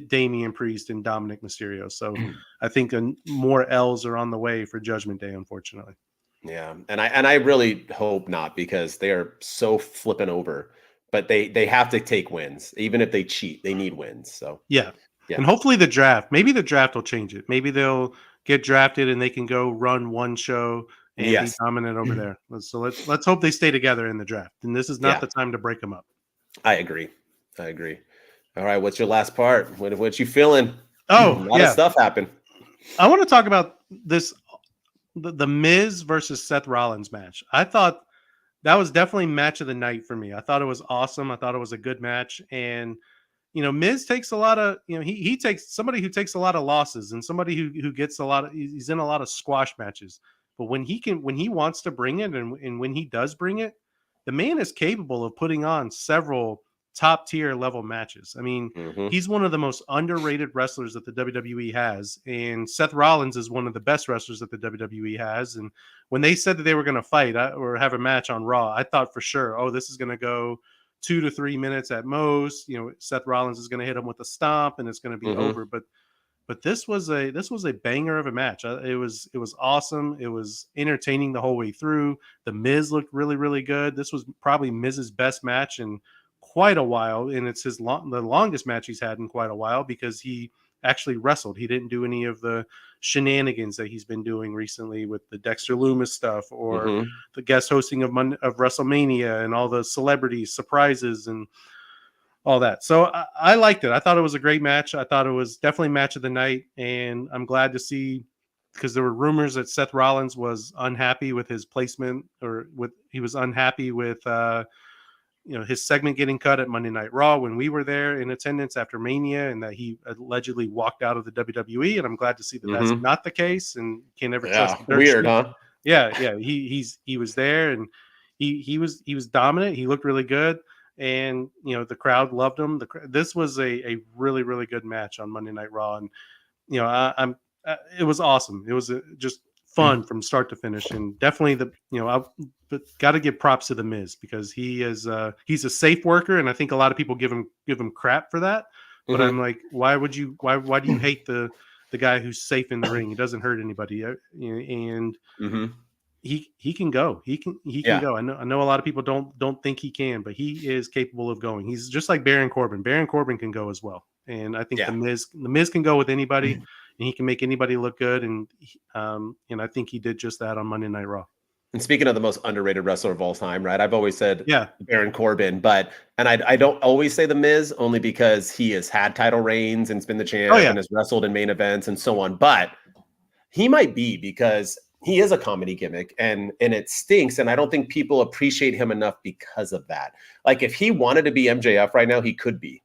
Damian Priest and Dominic Mysterio. So I think more L's are on the way for Judgment Day, unfortunately. Yeah, and I really hope not because they are so flipping over. But they have to take wins, even if they cheat. They need wins. So Yeah. And yeah. hopefully maybe the draft will change it. Maybe they'll get drafted and they can go run one show and be Yes. dominant over there. So let's hope they stay together in the draft. And this is not Yeah, the time to break them up. I agree. I agree. All right, what's your last part? What you feeling? A Oh, lot of yeah. stuff happened. I want to talk about the Miz versus Seth Rollins match. I thought that was definitely match of the night for me. I thought it was awesome. I thought it was a good match. And Miz takes a lot of, he takes somebody who takes a lot of losses and somebody who gets a lot of, he's in a lot of squash matches. But when he wants to bring it and when he does bring it, the man is capable of putting on several top tier level matches. I mean, Hmm. he's one of the most underrated wrestlers that the WWE has. And Seth Rollins is one of the best wrestlers that the WWE has. And when they said that they were going to fight or have a match on Raw, I thought for sure, oh, this is going to go 2 to 3 minutes at most. Seth Rollins is going to hit him with a stomp and it's going to be Hmm. over. But this was a banger of a match. It was awesome. It was entertaining the whole way through. The Miz looked really really good. This was probably Miz's best match in quite a while, and it's the longest match he's had in quite a while because he actually wrestled. He didn't do any of the shenanigans that he's been doing recently with the Dexter Loomis stuff or Hmm. the guest hosting of WrestleMania and all the celebrities surprises and all that. So I liked it. I thought it was a great match. I thought it was definitely match of the night, and I'm glad to see because there were rumors that Seth Rollins was unhappy with his placement he was unhappy with his segment getting cut at Monday Night Raw when we were there in attendance after Mania, and that he allegedly walked out of the WWE. And I'm glad to see that that's Hmm. not the case, and can't ever trust Yeah, the dirt weird, sheet. huh? Yeah. He was there and he was dominant. He looked really good, and the crowd loved him. This was a really really good match on Monday Night Raw, and I'm It was awesome. It was just fun from start to finish, and definitely I got to give props to the Miz because he's a safe worker, and I think a lot of people give him crap for that. But I'm like, why do you hate the guy who's safe in the ring? He doesn't hurt anybody, and he can go. He can go. I know a lot of people don't think he can, but he is capable of going. He's just like Baron Corbin. Baron Corbin can go as well, and I think the Miz can go with anybody, and he can make anybody look good. And I think he did just that on Monday Night Raw. And speaking of the most underrated wrestler of all time, right? I've always said Baron Corbin, and I don't always say the Miz only because he has had title reigns and has been the champ and has wrestled in main events and so on. But he might be because he is a comedy gimmick and it stinks. And I don't think people appreciate him enough because of that. Like if he wanted to be MJF right now, he could be.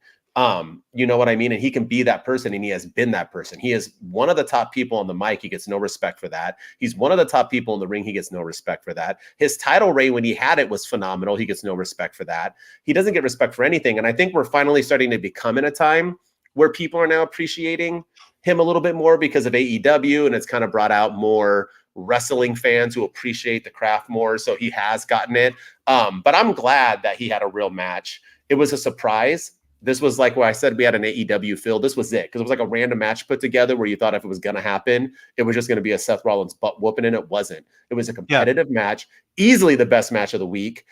You know what I mean? And he can be that person, and he has been that person. He is one of the top people on the mic. He gets no respect for that. He's one of the top people in the ring. He gets no respect for that. His title reign when he had it was phenomenal. He gets no respect for that. He doesn't get respect for anything. And I think we're finally starting to become in a time where people are now appreciating him a little bit more because of AEW, and it's kind of brought out more wrestling fans who appreciate the craft more. So he has gotten it. But I'm glad that he had a real match. It was a surprise. This was like what I said, we had an AEW feel. This was it, because it was like a random match put together where you thought if it was going to happen, it was just going to be a Seth Rollins butt whooping, and it wasn't. It was a competitive match, easily the best match of the week.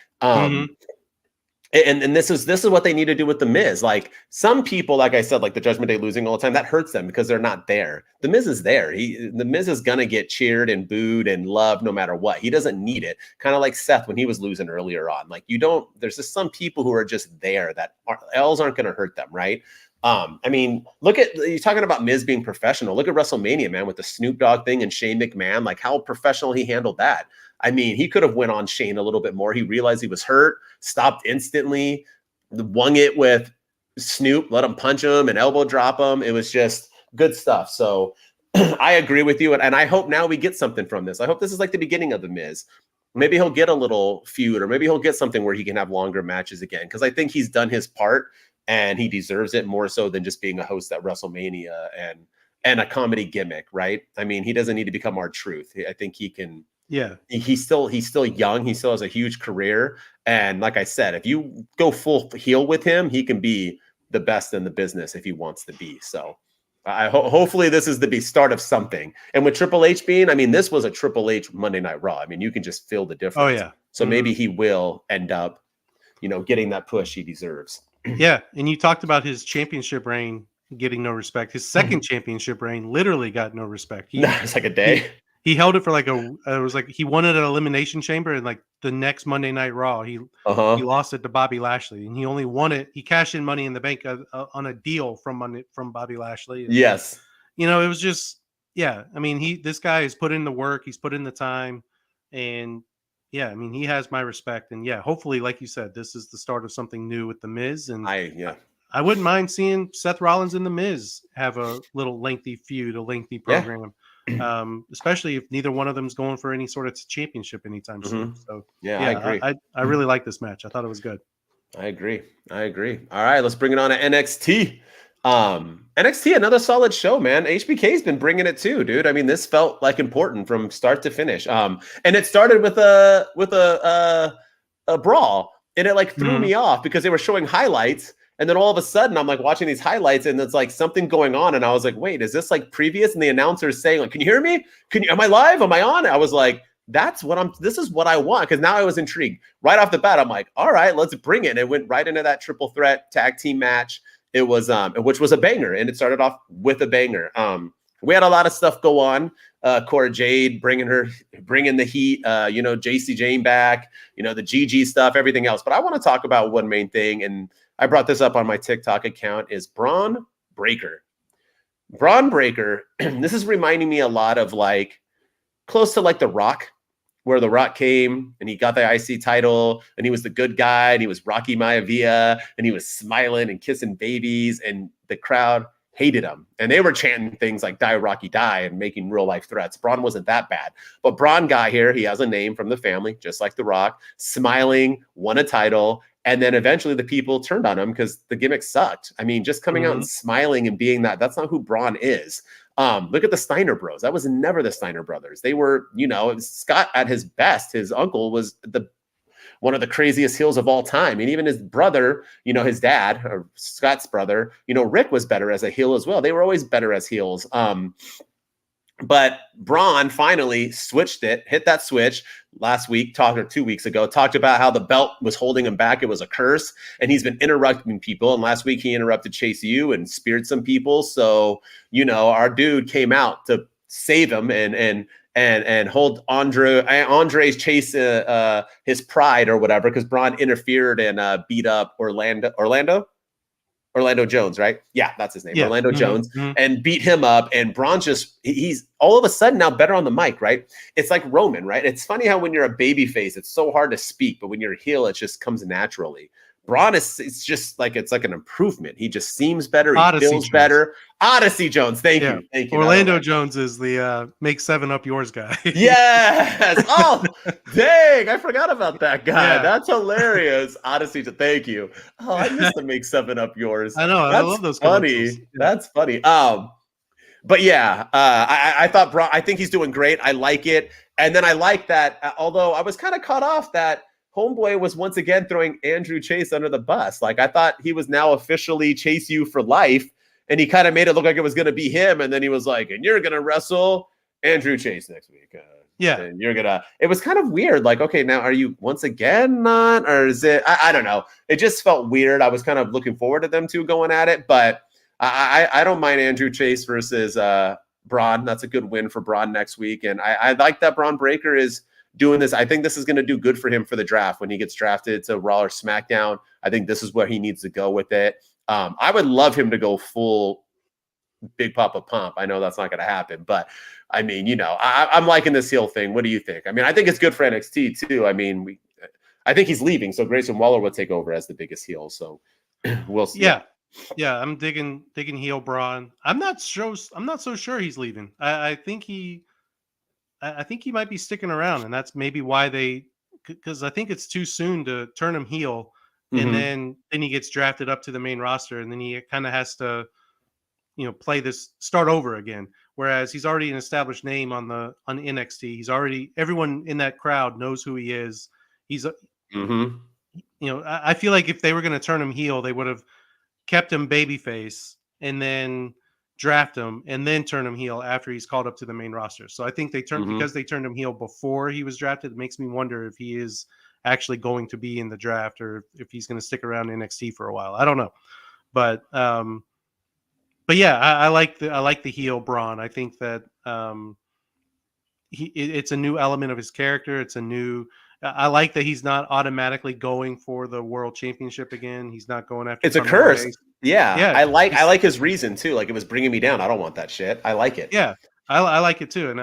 And this is what they need to do with the Miz. Like some people, like I said, like the Judgment Day losing all the time, that hurts them because they're not there. The Miz is there. The Miz is gonna get cheered and booed and loved no matter what. He doesn't need it. Kind of like Seth when he was losing earlier on. Like there's just some people who are just there that L's aren't gonna hurt them, right? I mean, you're talking about Miz being professional. Look at WrestleMania, man, with the Snoop Dogg thing and Shane McMahon, like how professional he handled that. I mean, he could have went on Shane a little bit more. He realized he was hurt, stopped instantly, wung it with Snoop, let him punch him and elbow drop him. It was just good stuff. So I agree with you. And I hope now we get something from this. I hope this is like the beginning of the Miz. Maybe he'll get a little feud, or maybe he'll get something where he can have longer matches again. Because I think he's done his part and he deserves it more so than just being a host at WrestleMania and a comedy gimmick, right? I mean, he doesn't need to become R-Truth. I think he can. Yeah, he's still young. He still has a huge career. And like I said, if you go full heel with him, he can be the best in the business if he wants to be. So hopefully this is the start of something. And with Triple H being, I mean, this was a Triple H Monday Night Raw. I mean, you can just feel the difference. Oh, yeah. So maybe he will end up, getting that push he deserves. Yeah. And you talked about his championship reign getting no respect. His second championship reign literally got no respect. It's like a day. He held it for it was like he won it at Elimination Chamber, and like the next Monday Night Raw, he lost it to Bobby Lashley, and he only won it. He cashed in Money in the Bank on a deal from Bobby Lashley. And, yes, it was just I mean, this guy has put in the work, he's put in the time, and I mean, he has my respect, and hopefully, like you said, this is the start of something new with the Miz, and I wouldn't mind seeing Seth Rollins and the Miz have a little lengthy feud, a lengthy program. Yeah. Especially if neither one of them is going for any sort of championship anytime soon. So I agree. I really like this match. I thought it was good. I agree. All right, let's bring it on to NXT. NXT, another solid show, man. HBK's been bringing it too, dude. I mean, this felt like important from start to finish. And it started with a brawl, and it like threw me off because they were showing highlights. And then all of a sudden, I'm like watching these highlights, and it's like something going on. And I was like, "Wait, is this like previous?" And the announcer is saying, "Like, can you hear me? Am I live? Am I on?" I was like, "This is what I want." Because now I was intrigued right off the bat. I'm like, "All right, let's bring it." And it went right into that triple threat tag team match. It was, which was a banger, and it started off with a banger. We had a lot of stuff go on. Cora Jade bringing the heat. JC Jane back. The GG stuff, everything else. But I want to talk about one main thing, and I brought this up on my TikTok account, is Braun Breaker. Braun Breaker, this is reminding me a lot of like close to like The Rock, where The Rock came and he got the IC title and he was the good guy and he was Rocky Maivia and he was smiling and kissing babies and the crowd hated him. And they were chanting things like "Die Rocky Die" and making real life threats. Braun wasn't that bad. But Braun got here. He has a name from the family, just like The Rock, smiling, won a title. And then eventually the people turned on him because the gimmick sucked. I mean, just coming out and smiling and being that's not who Braun is. Look at the Steiner Bros. That was never the Steiner brothers. They were, Scott at his best. His uncle was one of the craziest heels of all time. And even his brother, his dad, or Scott's brother, Rick was better as a heel as well. They were always better as heels. But Braun finally switched it, hit that switch last week, or 2 weeks ago, talked about how the belt was holding him back. It was a curse. And he's been interrupting people. And last week he interrupted Chase U and speared some people. So, our dude came out to save him and hold Andre's Chase his pride or whatever, because Braun interfered and beat up Orlando Jones, right? Yeah, that's his name. Yeah. Orlando Jones, and beat him up. And Braun he's all of a sudden now better on the mic, right? It's like Roman, right? It's funny how when you're a baby face, it's so hard to speak, but when you're a heel, it just comes naturally. Braun it's just like, it's like an improvement. He just seems better. He feels better. Odyssey Jones. Thank you. Orlando Jones is the make 7 Up yours guy. Yes. Oh, dang. I forgot about that guy. Yeah. That's hilarious. Odyssey. Thank you. Oh, I used to make 7 Up yours. I know. I love those funny. Yeah. That's funny. But yeah, I thought Braun, I think he's doing great. I like it. And then I like that, although I was kind of caught off that Homeboy was once again throwing Andrew Chase under the bus. Like, I thought he was now officially Chase U for life, and he kind of made it look like it was going to be him. And then he was like, and you're going to wrestle Andrew Chase next week. And you're going to, it was kind of weird. Like, okay, now are you once again not, or is it, I don't know. It just felt weird. I was kind of looking forward to them two going at it, but I don't mind Andrew Chase versus Braun. That's a good win for Braun next week. And I like that Braun Breaker is doing this. I think this is going to do good for him for the draft when he gets drafted to Raw or SmackDown. I think this is where he needs to go with it. I would love him to go full Big Papa Pump. I know that's not going to happen, but I mean, I'm liking this heel thing. What do you think? I mean, I think it's good for NXT too. I mean, I think he's leaving, so Grayson Waller will take over as the biggest heel. So we'll see. Yeah, I'm digging heel Braun. I'm not so sure he's leaving. I think he might be sticking around, and that's maybe why because I think it's too soon to turn him heel, and then he gets drafted up to the main roster, and then he kind of has to, start over again. Whereas he's already an established name on NXT. Everyone in that crowd knows who he is. He's I feel like if they were going to turn him heel, they would have kept him babyface and then draft him and then turn him heel after he's called up to the main roster. So I think because they turned him heel before he was drafted, it makes me wonder if he is actually going to be in the draft or if he's going to stick around in NXT for a while. I don't know. But yeah, I like the heel Braun. I think that it's a new element of his character. I like that he's not automatically going for the world championship again. He's not going after. It's a curse. Yeah. I like his reason too. Like, it was bringing me down. I don't want that shit. I like it. Yeah, I like it too, and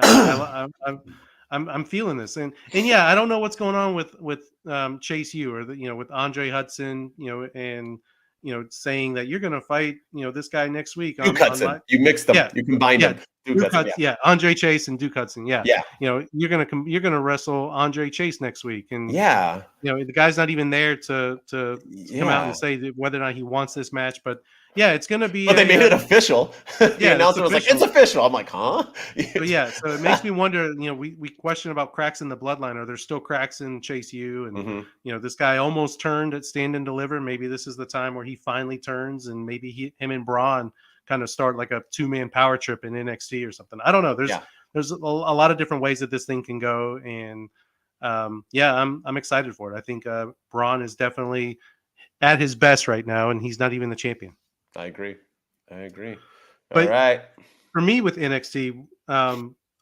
I'm feeling this. And yeah, I don't know what's going on with Chase U or with Andre Hudson, and saying that you're going to fight this guy next week. Duke Hudson. You mix them. Yeah. You combine them. Andre Chase and Duke Hudson. Yeah. You're gonna wrestle Andre Chase next week, and the guy's not even there to come out and say whether or not he wants this match. But yeah, it's gonna be. But they made it official. The announcer was like, "It's official." I'm like, "Huh?" But yeah, so it makes me wonder. We question about cracks in the bloodline. Are there still cracks in Chase U? And this guy almost turned at Stand and Deliver. Maybe this is the time where he finally turns, and maybe him and Braun kind of start like a 2-man power trip in NXT or something. I don't know. There's a lot of different ways that this thing can go, and I'm excited for it. I think Braun is definitely at his best right now, and he's not even the champion. I agree. All but right. For me with NXT, I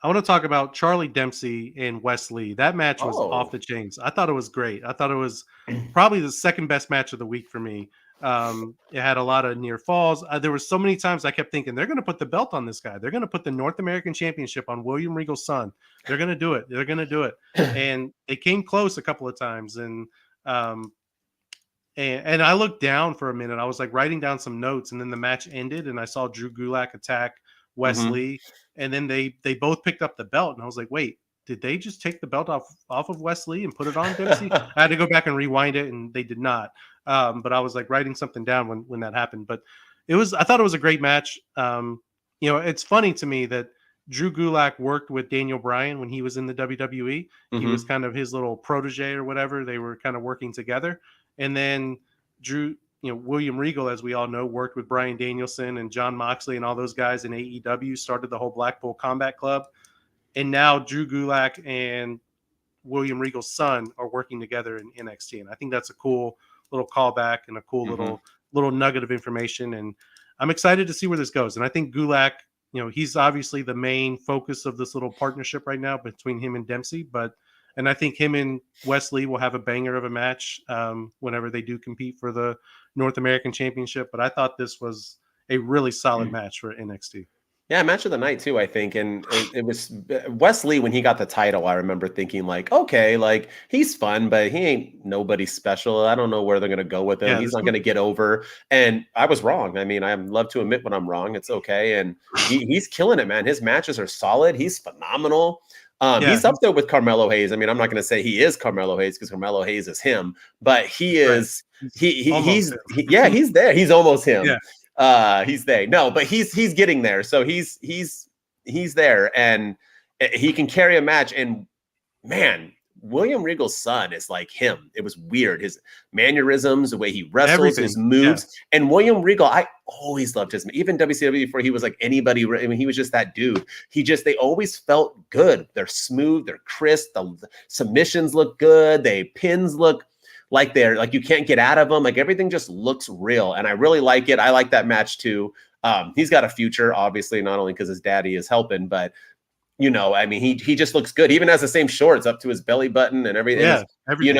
want to talk about Charlie Dempsey and Wes Lee. That match was off the chains. I thought it was great. I thought it was probably the second best match of the week for me. It had a lot of near falls. There were so many times I kept thinking they're going to put the belt on this guy. They're going to put the North American Championship on William Regal's son. They're going to do it. And they came close a couple of times. And I looked down for a minute. I was like writing down some notes, and then the match ended, and I saw Drew Gulak attack Wes Lee, and then they both picked up the belt, and I was like, wait, did they just take the belt off of Wes Lee and put it on Dempsey? I had to go back and rewind it, and they did not. But I was like writing something down when that happened. But I thought it was a great match. It's funny to me that Drew Gulak worked with Daniel Bryan when he was in the WWE. He was Mm-hmm. kind of his little protege or whatever. They were kind of working together. And then William Regal, as we all know, worked with Bryan Danielson and Jon Moxley and all those guys in AEW, started the whole Blackpool Combat Club. And now Drew Gulak and William Regal's son are working together in NXT. And I think that's a cool little callback and a cool Mm-hmm. little nugget of information. And I'm excited to see where this goes. And I think Gulak, he's obviously the main focus of this little partnership right now between him and Dempsey. And I think him and Wesley will have a banger of a match whenever they do compete for the North American Championship. But I thought this was a really solid match for NXT. Yeah, match of the night too, I think. And it was Wesley when he got the title. I remember thinking like, okay, like he's fun, but he ain't nobody special. I don't know where they're gonna go with him. Yeah, He's not gonna get over. And I was wrong. I mean, I love to admit when I'm wrong. It's okay. And he's killing it, man. His matches are solid. He's phenomenal. He's up there with Carmelo Hayes. I mean, I'm not going to say he is Carmelo Hayes because Carmelo Hayes is him, but he is. Right. He's there. He's almost him. Yeah. He's there. No, but he's getting there. So he's there, and he can carry a match. And man, William Regal's son is like him. It was weird. His mannerisms, the way he wrestles, everything. His moves. Yeah. And William Regal, I always loved his, even WCW before he was like anybody. I mean, he was just that dude. They always felt good. They're smooth. They're crisp. The submissions look good. Pins look like they're like, you can't get out of them. Like everything just looks real. And I really like it. I like that match too. He's got a future, obviously, not only because his daddy is helping, but I mean, he just looks good. He even has the same shorts up to his belly button and everything. Yeah, everything.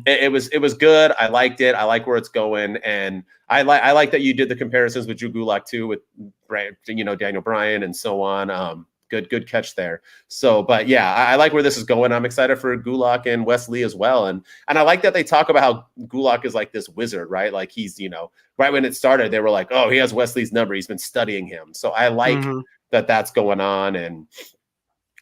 It was good. I liked it. I like where it's going, and I like that you did the comparisons with Drew Gulak too, with Daniel Bryan and so on. Good catch there. So, but yeah, I like where this is going. I'm excited for Gulak and Wesley as well, and I like that they talk about how Gulak is like this wizard, right? Like he's right when it started, they were like, oh, he has Wesley's number. He's been studying him. So I like. Mm-hmm. That's going on. And,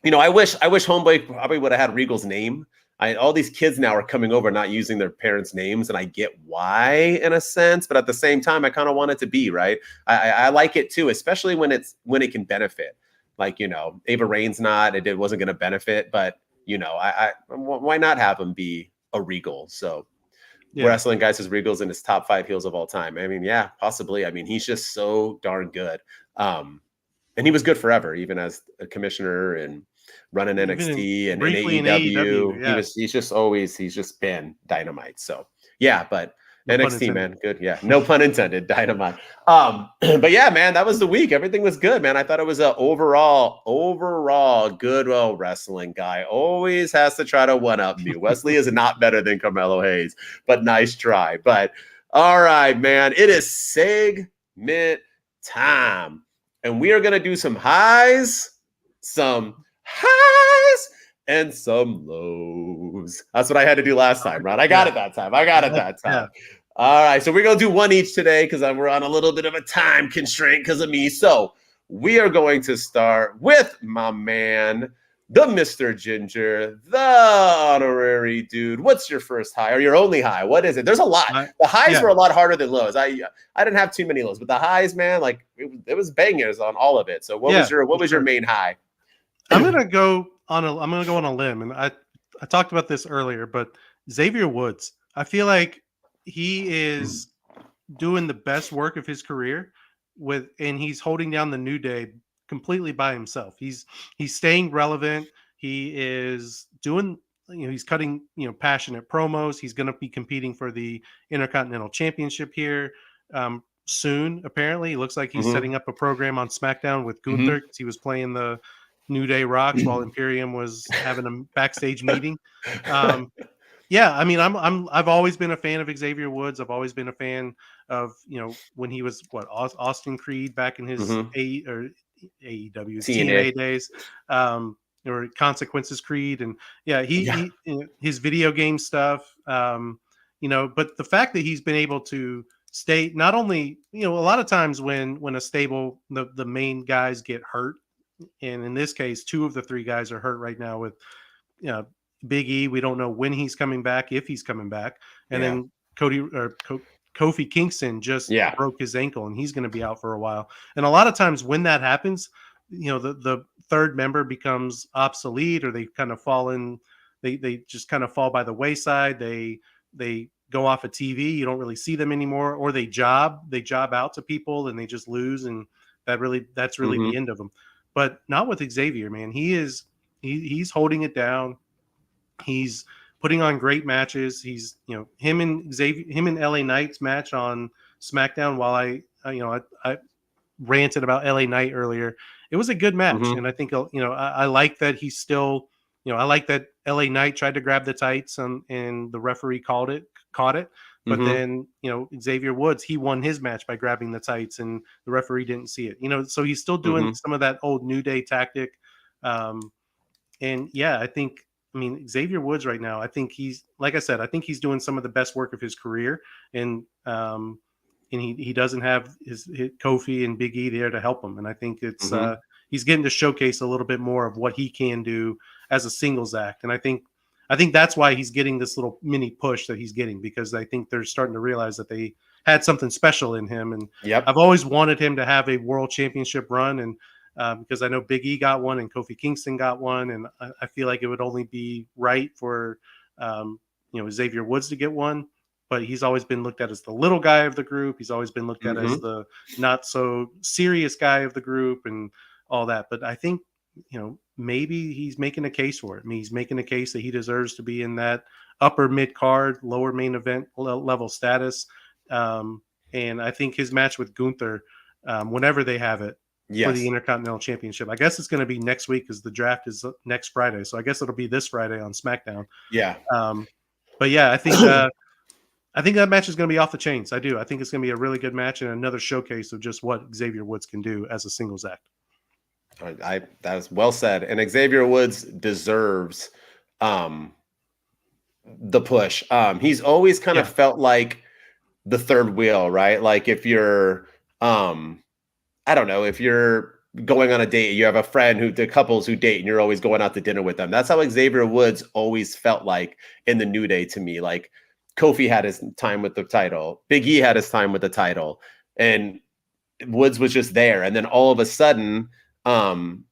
I wish Homeboy probably would have had Regal's name. All these kids now are coming over not using their parents' names, and I get why in a sense, but at the same time, I kind of want it to be, right? I like it too, especially when it can benefit. Like, Ava Rain's it wasn't going to benefit, but, why not have him be a Regal? So wrestling guys says Regal's in his top 5 heels of all time. I mean, yeah, possibly. I mean, he's just so darn good. And he was good forever, even as a commissioner and running NXT and in AEW. Yeah. He's just been dynamite. So yeah, but no NXT, man, good. Yeah, no pun intended, dynamite. But yeah, man, that was the week. Everything was good, man. I thought it was a overall good wrestling guy. Always has to try to one up me. Wesley is not better than Carmelo Hayes, but nice try. But all right, man, it is segment time. And we are going to do some highs, and some lows. That's what I had to do last time, right? I got it that time. Yeah. All right. So we're going to do one each today because we're on a little bit of a time constraint because of me. So we are going to start with my man, the Mr. Ginger, the honorary dude. What's your first high or your only high? What is it? There's a lot. The highs were a lot harder than lows. I didn't have too many lows, but the highs, man, like it was bangers on all of it. So what was your main high? I'm gonna go on a limb, and I talked about this earlier, but Xavier Woods, I feel like he is doing the best work of his career and he's holding down the New Day completely by himself. He's staying relevant. He is doing, he's cutting, passionate promos. He's going to be competing for the Intercontinental Championship here soon. Apparently, it looks like he's setting up a program on SmackDown with Gunther because he was playing the New Day Rocks while Imperium was having a backstage meeting. Yeah, I mean, I've always been a fan of Xavier Woods. I've always been a fan of, when he was Austin Creed back in his AEW TNA days, or Consequences Creed, and he his video game stuff, but the fact that he's been able to stay, not only, a lot of times when a stable, the main guys get hurt, and in this case 2 of the 3 guys are hurt right now with Big E. We don't know when he's coming back, if he's coming back, and then Kofi Kingston just Yeah. broke his ankle and he's going to be out for a while. And a lot of times when that happens, the third member becomes obsolete, or they kind of fall in, they just kind of fall by the wayside. They go off of TV. You don't really see them anymore, or they job out to people and they just lose. And that's really Mm-hmm. the end of them. But not with Xavier, man. He's holding it down. He's putting on great matches. He's, him and LA Knight's match on SmackDown. While I ranted about LA Knight earlier, it was a good match. Mm-hmm. And I think, I like that he's still, I like that LA Knight tried to grab the tights and the referee caught it. But Mm-hmm. then, Xavier Woods, he won his match by grabbing the tights and the referee didn't see it, so he's still doing Mm-hmm. some of that old New Day tactic. And yeah, I mean, Xavier Woods right now, I think he's, like I said, I think he's doing some of the best work of his career. And he doesn't have his Kofi and Big E there to help him. And I think it's, Mm-hmm. he's getting to showcase a little bit more of what he can do as a singles act. And I think that's why he's getting this little mini push that he's getting, because I think they're starting to realize that they had something special in him. And Yep. I've always wanted him to have a world championship run. And because I know Big E got one and Kofi Kingston got one, and I feel like it would only be right for Xavier Woods to get one. But he's always been looked at as the little guy of the group. He's always been looked at Mm-hmm. as the not so serious guy of the group and all that. But I think maybe he's making a case for it. I mean, he's making a case that he deserves to be in that upper mid card, lower main event level status. And I think his match with Gunther, whenever they have it, for the Intercontinental Championship. I guess it's going to be next week because the draft is next Friday. So I guess it'll be this Friday on SmackDown. Yeah. But yeah, I think that match is going to be off the chains. I do. I think it's going to be a really good match and another showcase of just what Xavier Woods can do as a singles act. That was well said. And Xavier Woods deserves the push. He's always kind of felt like the third wheel, right? Like if you're I don't know, if you're going on a date, you have a friend the couples who date and you're always going out to dinner with them. That's how Xavier Woods always felt like in the New Day to me. Like Kofi had his time with the title. Big E had his time with the title. And Woods was just there. And then all of a sudden, he won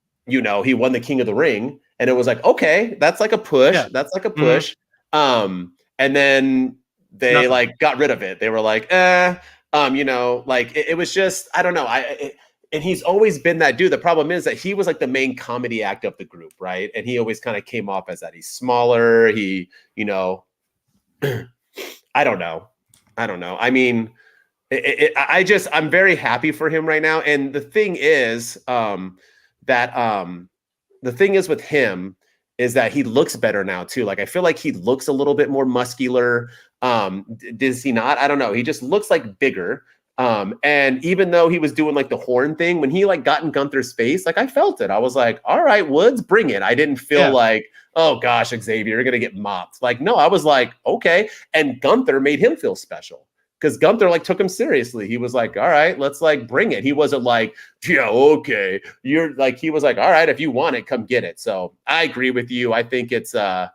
the King of the Ring. And it was like, okay, that's like a push. Yeah. That's like a push. Mm-hmm. And then they got rid of it. They were like, it was just, I don't know. And he's always been that dude. The problem is that he was like the main comedy act of the group, right? And he always kind of came off as that. He's smaller. He, I don't know. I mean, I'm very happy for him right now. And the thing is the thing is with him is that he looks better now too. Like, I feel like he looks a little bit more muscular. Does he not? I don't know. He just looks like bigger. And even though he was doing like the horn thing, when he like got in Gunther's face, like I felt it. I was like, all right, Woods, bring it. I didn't feel like, oh gosh, Xavier, you're going to get mopped. Like, no, I was like, okay. And Gunther made him feel special because Gunther like took him seriously. He was like, all right, let's like bring it. He wasn't like, yeah, okay. You're like, he was like, all right, if you want it, come get it. So I agree with you. I think it's a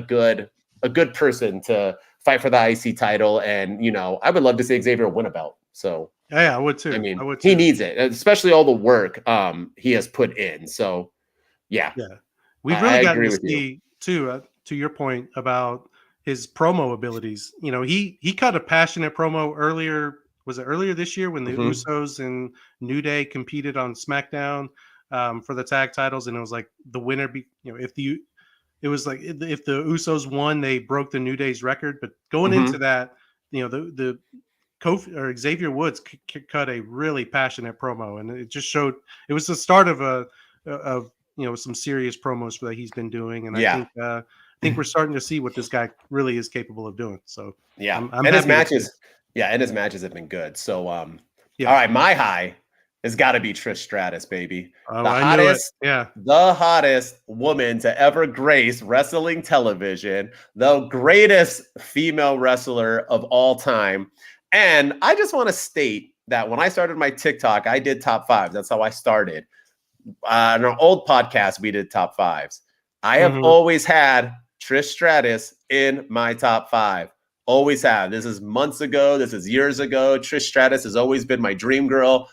good person to fight for the IC title. And, I would love to see Xavier win a belt. So yeah, I would too. I mean, he needs it, especially all the work he has put in. So yeah. We've really gotten to see too, to your point about his promo abilities. He cut a passionate promo earlier. Was it earlier this year when the Usos and New Day competed on SmackDown for the tag titles? And it was like the winner, it was like if the Usos won, they broke the New Day's record. But going into that, the Kofi or Xavier Woods cut a really passionate promo, and it just showed it was the start of some serious promos that he's been doing. And I think we're starting to see what this guy really is capable of doing. So I'm and his matches, and his matches have been good. So all right, my high has got to be Trish Stratus, baby. The hottest woman to ever grace wrestling television, the greatest female wrestler of all time. And I just want to state that when I started my TikTok, I did top fives. That's how I started. On our old podcast, we did top fives. I have always had Trish Stratus in my top five. Always have. This is months ago. This is years ago. Trish Stratus has always been my dream girl.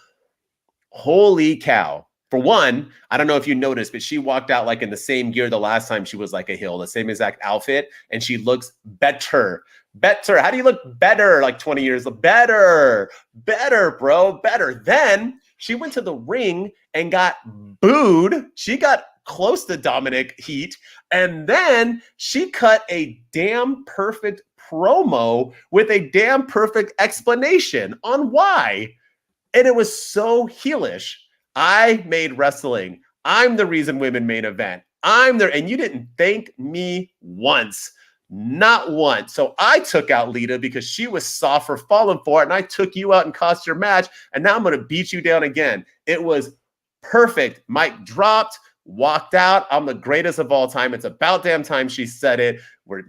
Holy cow. For one, I don't know if you noticed, but she walked out like in the same gear the last time she was like a heel, the same exact outfit, and she looks better. Better. How do you look better like 20 years? Better. Better, bro. Better. Then she went to the ring and got booed. She got close to Dominic Heat. And then she cut a damn perfect promo with a damn perfect explanation on why. And it was so heelish. I made wrestling. I'm the reason women main event. I'm there. And you didn't thank me once. Not once. So I took out Lita because she was soft for falling for it. And I took you out and cost your match. And now I'm going to beat you down again. It was perfect. Mike dropped, walked out. I'm the greatest of all time. It's about damn time she said it. We're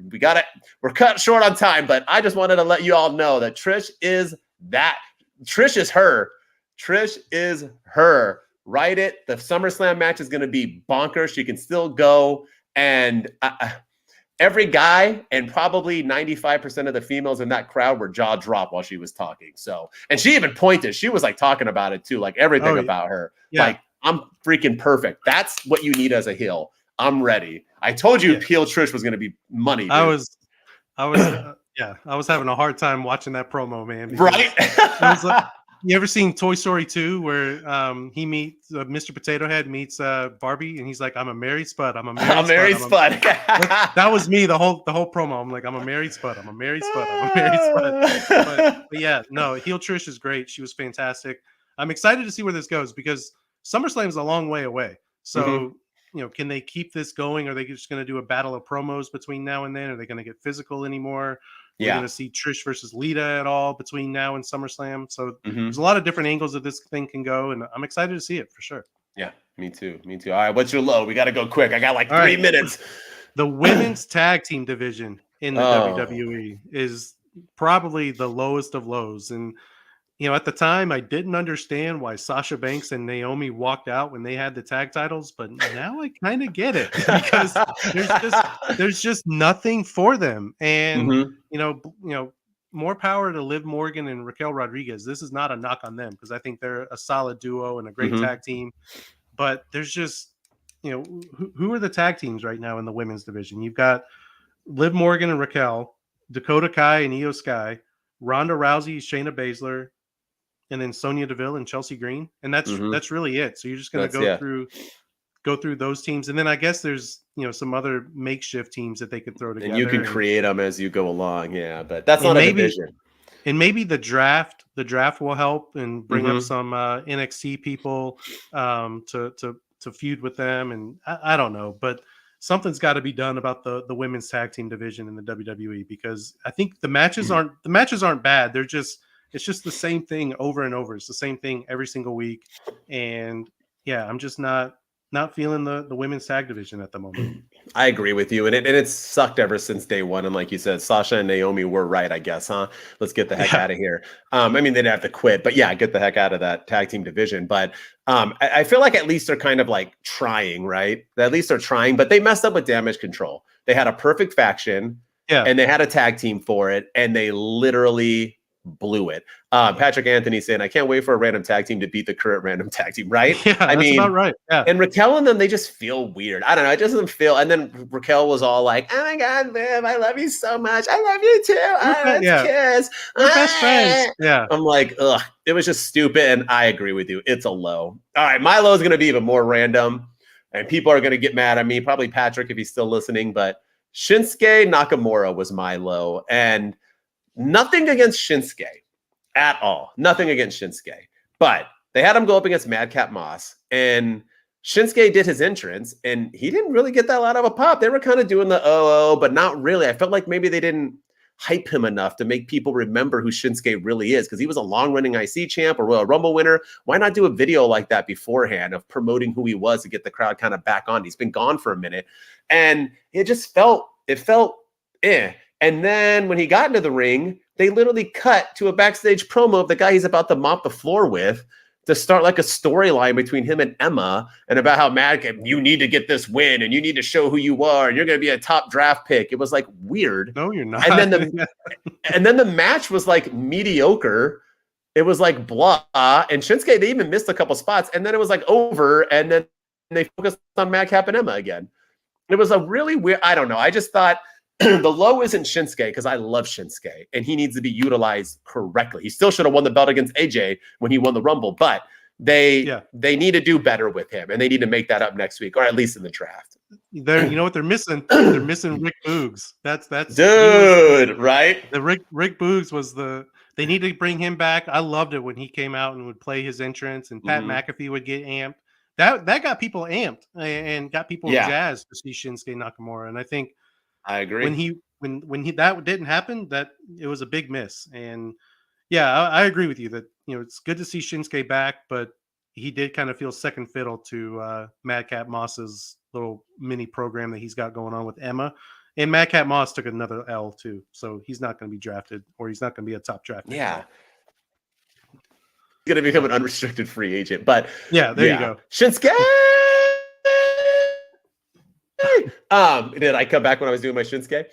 cut short on time, but I just wanted to let you all know that Trish is that. Trish is her. Trish is her. Write it. The SummerSlam match is going to be bonkers. She can still go. And every guy and probably 95% of the females in that crowd were jaw drop while she was talking. So, and she even pointed. She was like talking about it too, like everything about her. Yeah. Like, I'm freaking perfect. That's what you need as a heel. I'm ready. I told you heel Trish was going to be money. Dude. I was having a hard time watching that promo, man. Right? You ever seen Toy Story 2 where he meets Mr. Potato Head meets Barbie and he's like, I'm a married spud. I'm a married spud. That was me the whole promo. I'm like, I'm a married spud. I'm a married spud. I'm a married spud. But yeah, no, heel Trish is great. She was fantastic. I'm excited to see where this goes because SummerSlam is a long way away. So, can they keep this going? Are they just going to do a battle of promos between now and then? Are they going to get physical anymore? We're going to see Trish versus Lita at all between now and SummerSlam. So there's a lot of different angles that this thing can go, and I'm excited to see it for sure. Yeah, me too. All right, what's your low? We got to go quick. I got like 3 minutes. The women's tag team division in the WWE is probably the lowest of lows. And, at the time, I didn't understand why Sasha Banks and Naomi walked out when they had the tag titles, but now I kind of get it because there's just nothing for them. And more power to Liv Morgan and Raquel Rodriguez. This is not a knock on them because I think they're a solid duo and a great tag team. But there's just who are the tag teams right now in the women's division? You've got Liv Morgan and Raquel, Dakota Kai and Io Sky, Ronda Rousey, Shayna Baszler, and then Sonya Deville and Chelsea Green, and that's really it. So you're just going to go through those teams, and then I guess there's some other makeshift teams that they could throw together, and you can create them as you go along. Yeah, but that's not a division. And maybe the draft will help and bring up some NXT people to feud with them, and I don't know, but something's got to be done about the women's tag team division in the WWE because I think the matches aren't bad. It's just the same thing over and over. It's the same thing every single week. And yeah, I'm just not feeling the women's tag division at the moment. I agree with you. And it's sucked ever since day one. And like you said, Sasha and Naomi were right, I guess, huh? Let's get the heck out of here. I mean, they'd have to quit, but yeah, get the heck out of that tag team division. But I feel like at least they're kind of like trying, right? At least they're trying, but they messed up with Damage Control. They had a perfect faction and they had a tag team for it. And they literally blew it. Patrick Anthony saying, I can't wait for a random tag team to beat the current random tag team, right? Yeah, I mean, about right. Yeah. And Raquel and them, they just feel weird. I don't know. It just doesn't feel. And then Raquel was all like, oh my God, Liv, I love you so much. I love you too. Let's kiss. We're best friends. Yeah. I'm like, ugh, it was just stupid. And I agree with you. It's a low. All right. My low is going to be even more random. And people are going to get mad at me. Probably Patrick, if he's still listening. But Shinsuke Nakamura was my low. And nothing against Shinsuke at all. Nothing against Shinsuke. But they had him go up against Madcap Moss. And Shinsuke did his entrance. And he didn't really get that lot of a pop. They were kind of doing the but not really. I felt like maybe they didn't hype him enough to make people remember who Shinsuke really is. Because he was a long-running IC champ or Royal Rumble winner. Why not do a video like that beforehand of promoting who he was to get the crowd kind of back on? He's been gone for a minute. And it just felt eh. And then when he got into the ring, they literally cut to a backstage promo of the guy he's about to mop the floor with, to start like a storyline between him and Emma and about how you need to get this win and you need to show who you are and you're going to be a top draft pick. It was like weird. No, you're not. And then the match was like mediocre. It was like blah. And Shinsuke, they even missed a couple spots. And then it was like over. And then they focused on Madcap and Emma again. It was a really weird, I don't know. I just thought the low isn't Shinsuke because I love Shinsuke and he needs to be utilized correctly. He still should have won the belt against AJ when he won the Rumble, but they need to do better with him and they need to make that up next week or at least in the draft. You know what they're missing? They're missing Rick Boogs. That's dude, right? The Rick Boogs was they need to bring him back. I loved it when he came out and would play his entrance and Pat McAfee would get amped. That got people amped and got people jazzed to see Shinsuke Nakamura. And I think I agree. When that didn't happen, that it was a big miss. And I agree with you that it's good to see Shinsuke back, but he did kind of feel second fiddle to Madcap Moss's little mini program that he's got going on with Emma. And Madcap Moss took another L too, so he's not going to be drafted, or he's not going to be a top draft. Yeah. Going to become an unrestricted free agent, but there you go. Shinsuke. Did I come back when I was doing my Shinsuke?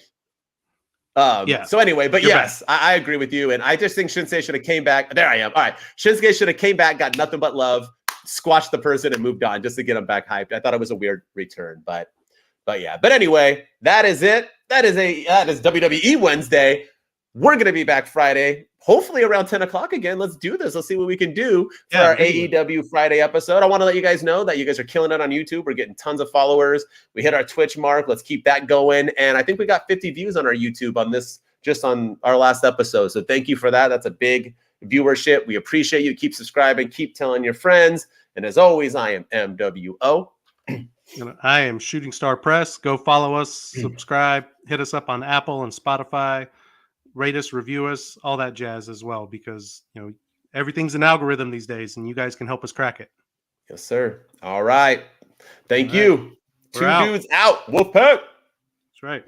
So anyway, but yes, I agree with you, and I just think Shinsuke should have came back. There I am. All right, Shinsuke should have came back, got nothing but love, squashed the person, and moved on just to get him back hyped. I thought it was a weird return, but yeah. But anyway, that is it. That is WWE Wednesday. We're going to be back Friday, hopefully around 10 o'clock again. Let's do this. Let's see what we can do for our AEW Friday episode. I want to let you guys know that you guys are killing it on YouTube. We're getting tons of followers. We hit our Twitch mark. Let's keep that going. And I think we got 50 views on our YouTube on this, just on our last episode. So thank you for that. That's a big viewership. We appreciate you. Keep subscribing. Keep telling your friends. And as always, I am MWO. I am Shooting Star Press. Go follow us, subscribe, hit us up on Apple and Spotify. Rate us, review us, all that jazz as well, because everything's an algorithm these days, and you guys can help us crack it. Yes, sir. All right. Thank you. Two dudes out. Wolfpack. That's right.